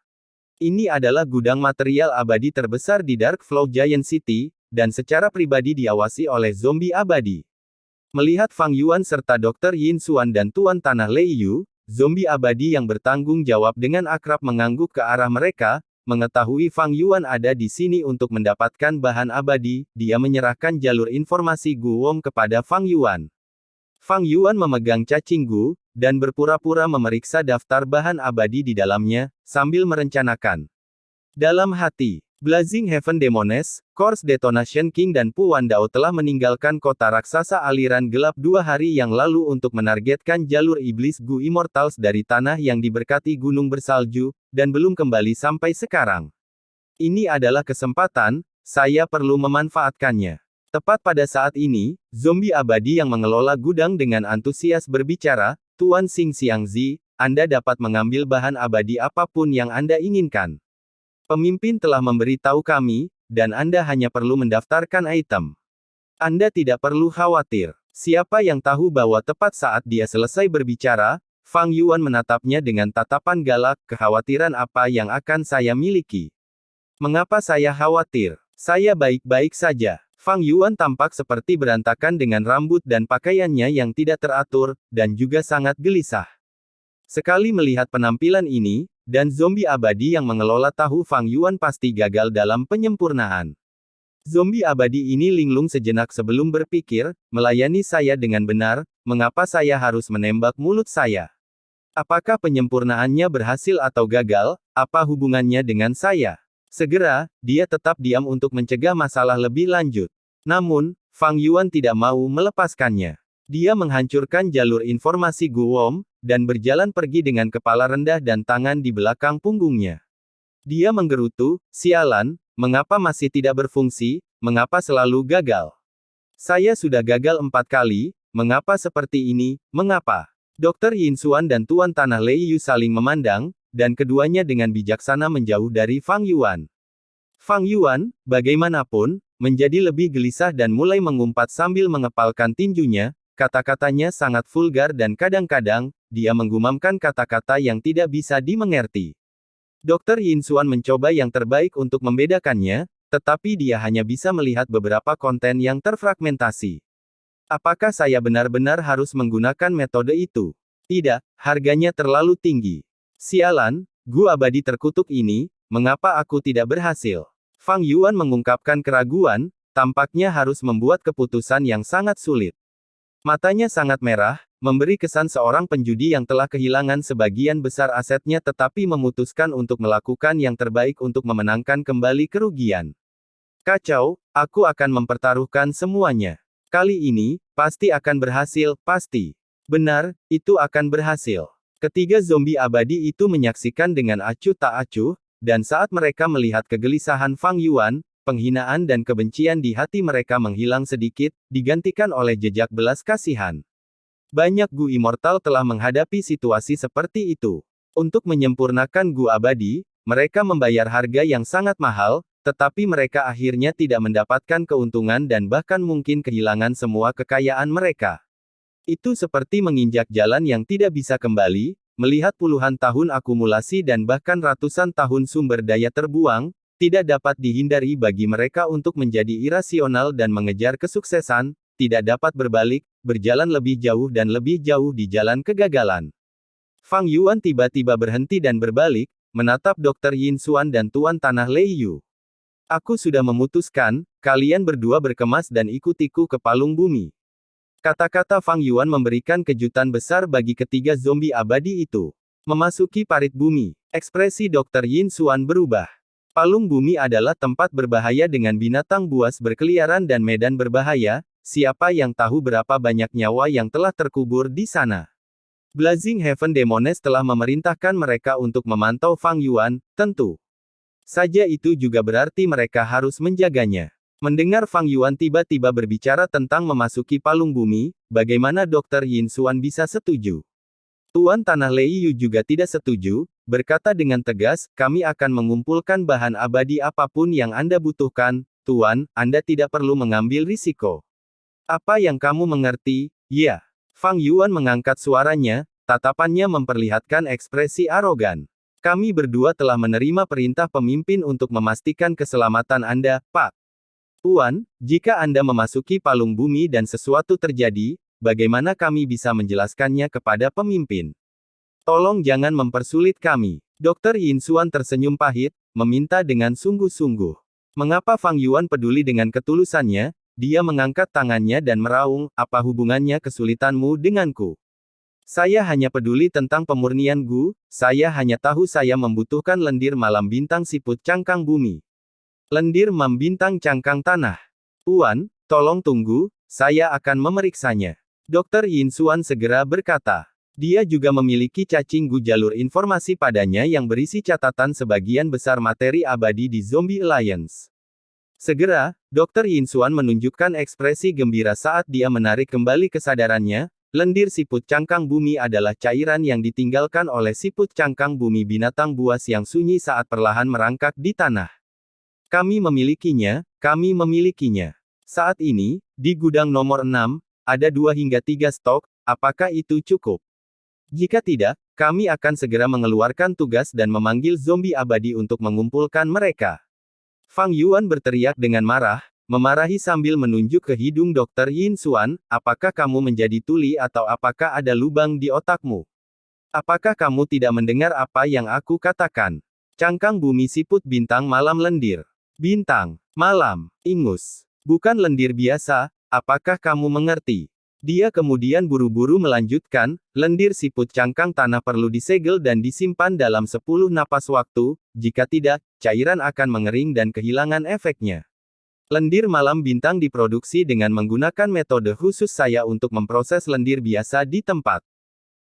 Ini adalah gudang material abadi terbesar di Dark Flow Giant City, dan secara pribadi diawasi oleh zombie abadi. Melihat Fang Yuan serta Dr. Yin Xuan dan Tuan Tanah Lei Yu, zombie abadi yang bertanggung jawab dengan akrab mengangguk ke arah mereka. Mengetahui Fang Yuan ada di sini untuk mendapatkan bahan abadi, dia menyerahkan jalur informasi Gu Wong kepada Fang Yuan. Fang Yuan memegang cacing Gu, dan berpura-pura memeriksa daftar bahan abadi di dalamnya, sambil merencanakan. Dalam hati, Blazing Heaven Demoness, Course Detonation King dan Pu Wandao telah meninggalkan kota raksasa aliran gelap 2 hari yang lalu untuk menargetkan jalur iblis Gu Immortals dari tanah yang diberkati gunung bersalju, dan belum kembali sampai sekarang. Ini adalah kesempatan, saya perlu memanfaatkannya. Tepat pada saat ini, zombie abadi yang mengelola gudang dengan antusias berbicara, "Tuan Xing Xiangzi, Anda dapat mengambil bahan abadi apapun yang Anda inginkan. Pemimpin telah memberitahu kami, dan Anda hanya perlu mendaftarkan item." Anda tidak perlu khawatir. Siapa yang tahu bahwa tepat saat dia selesai berbicara, Fang Yuan menatapnya dengan tatapan galak, kekhawatiran apa yang akan saya miliki? Mengapa saya khawatir? Saya baik-baik saja. Fang Yuan tampak seperti berantakan dengan rambut dan pakaiannya yang tidak teratur, dan juga sangat gelisah. Sekali melihat penampilan ini, dan zombie abadi yang mengelola tahu Fang Yuan pasti gagal dalam penyempurnaan. Zombie abadi ini linglung sejenak sebelum berpikir, melayani saya dengan benar, mengapa saya harus menembak mulut saya? Apakah penyempurnaannya berhasil atau gagal, apa hubungannya dengan saya? Segera, dia tetap diam untuk mencegah masalah lebih lanjut. Namun, Fang Yuan tidak mau melepaskannya. Dia menghancurkan jalur informasi Gu Wom, dan berjalan pergi dengan kepala rendah dan tangan di belakang punggungnya. Dia menggerutu, sialan, mengapa masih tidak berfungsi, mengapa selalu gagal? Saya sudah gagal 4 kali, mengapa seperti ini, mengapa? Dr. Yin Xuan dan Tuan Tanah Lei Yu saling memandang, dan keduanya dengan bijaksana menjauh dari Fang Yuan. Fang Yuan, bagaimanapun, menjadi lebih gelisah dan mulai mengumpat sambil mengepalkan tinjunya, kata-katanya sangat vulgar dan kadang-kadang, dia menggumamkan kata-kata yang tidak bisa dimengerti. Dr. Yin Xuan mencoba yang terbaik untuk membedakannya, tetapi dia hanya bisa melihat beberapa konten yang terfragmentasi. Apakah saya benar-benar harus menggunakan metode itu? Tidak, harganya terlalu tinggi. Sialan, Gu abadi terkutuk ini, mengapa aku tidak berhasil? Fang Yuan mengungkapkan keraguan, tampaknya harus membuat keputusan yang sangat sulit. Matanya sangat merah, memberi kesan seorang penjudi yang telah kehilangan sebagian besar asetnya tetapi memutuskan untuk melakukan yang terbaik untuk memenangkan kembali kerugian. Kacau, aku akan mempertaruhkan semuanya. Kali ini, pasti akan berhasil, pasti. Benar, itu akan berhasil. Ketiga zombie abadi itu menyaksikan dengan acuh tak acuh, dan saat mereka melihat kegelisahan Fang Yuan, penghinaan dan kebencian di hati mereka menghilang sedikit, digantikan oleh jejak belas kasihan. Banyak Gu Immortal telah menghadapi situasi seperti itu. Untuk menyempurnakan Gu abadi, mereka membayar harga yang sangat mahal, tetapi mereka akhirnya tidak mendapatkan keuntungan dan bahkan mungkin kehilangan semua kekayaan mereka. Itu seperti menginjak jalan yang tidak bisa kembali, melihat puluhan tahun akumulasi dan bahkan ratusan tahun sumber daya terbuang, tidak dapat dihindari bagi mereka untuk menjadi irasional dan mengejar kesuksesan, tidak dapat berbalik, berjalan lebih jauh dan lebih jauh di jalan kegagalan. Fang Yuan tiba-tiba berhenti dan berbalik, menatap Dr. Yin Xuan dan Tuan Tanah Lei Yu. Aku sudah memutuskan, kalian berdua berkemas dan ikutiku ke palung bumi. Kata-kata Fang Yuan memberikan kejutan besar bagi ketiga zombie abadi itu. Memasuki parit bumi, ekspresi Dr. Yin Xuan berubah. Palung bumi adalah tempat berbahaya dengan binatang buas berkeliaran dan medan berbahaya, siapa yang tahu berapa banyak nyawa yang telah terkubur di sana. Blazing Heaven Demones telah memerintahkan mereka untuk memantau Fang Yuan, tentu saja itu juga berarti mereka harus menjaganya. Mendengar Fang Yuan tiba-tiba berbicara tentang memasuki palung bumi, bagaimana Dr. Yin Xuan bisa setuju? Tuan Tanah Lei Yu juga tidak setuju, berkata dengan tegas, kami akan mengumpulkan bahan abadi apapun yang Anda butuhkan, Tuan, Anda tidak perlu mengambil risiko. Apa yang kamu mengerti? Ya. Fang Yuan mengangkat suaranya, tatapannya memperlihatkan ekspresi arogan. Kami berdua telah menerima perintah pemimpin untuk memastikan keselamatan Anda, Pak. Tuan, jika Anda memasuki palung bumi dan sesuatu terjadi, bagaimana kami bisa menjelaskannya kepada pemimpin? Tolong jangan mempersulit kami. Dr. Yin Xuan tersenyum pahit, meminta dengan sungguh-sungguh. Mengapa Fang Yuan peduli dengan ketulusannya? Dia mengangkat tangannya dan meraung, apa hubungannya kesulitanmu denganku? Saya hanya peduli tentang pemurnian Gu, saya hanya tahu saya membutuhkan lendir malam bintang siput cangkang bumi. Lendir mam bintang cangkang tanah. Tuan, tolong tunggu, saya akan memeriksanya. Dr. Yin Xuan segera berkata. Dia juga memiliki cacing Gu jalur informasi padanya yang berisi catatan sebagian besar materi abadi di Zombie Alliance. Segera, Dr. Yin Xuan menunjukkan ekspresi gembira saat dia menarik kembali kesadarannya. Lendir siput cangkang bumi adalah cairan yang ditinggalkan oleh siput cangkang bumi binatang buas yang sunyi saat perlahan merangkak di tanah. Kami memilikinya, kami memilikinya. Saat ini, di gudang nomor 6, ada 2 hingga 3 stok, apakah itu cukup? Jika tidak, kami akan segera mengeluarkan tugas dan memanggil zombie abadi untuk mengumpulkan mereka. Fang Yuan berteriak dengan marah, memarahi sambil menunjuk ke hidung Dr. Yin Xuan, apakah kamu menjadi tuli atau apakah ada lubang di otakmu? Apakah kamu tidak mendengar apa yang aku katakan? Cangkang bumi siput bintang malam lendir. Bintang, malam, ingus. Bukan lendir biasa, apakah kamu mengerti? Dia kemudian buru-buru melanjutkan, lendir siput cangkang tanah perlu disegel dan disimpan dalam 10 napas waktu, jika tidak, cairan akan mengering dan kehilangan efeknya. Lendir malam bintang diproduksi dengan menggunakan metode khusus saya untuk memproses lendir biasa di tempat.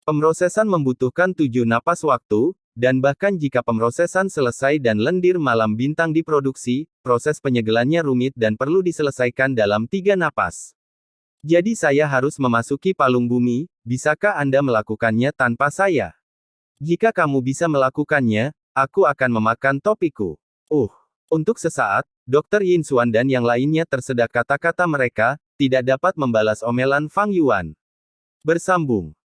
Pemrosesan membutuhkan 7 napas waktu, dan bahkan jika pemrosesan selesai dan lendir malam bintang diproduksi, proses penyegelannya rumit dan perlu diselesaikan dalam 3 napas. Jadi saya harus memasuki palung bumi, bisakah Anda melakukannya tanpa saya? Jika kamu bisa melakukannya, aku akan memakan topiku. Untuk sesaat, Dr. Yin Xuan dan yang lainnya tersedak kata-kata mereka, tidak dapat membalas omelan Fang Yuan. Bersambung.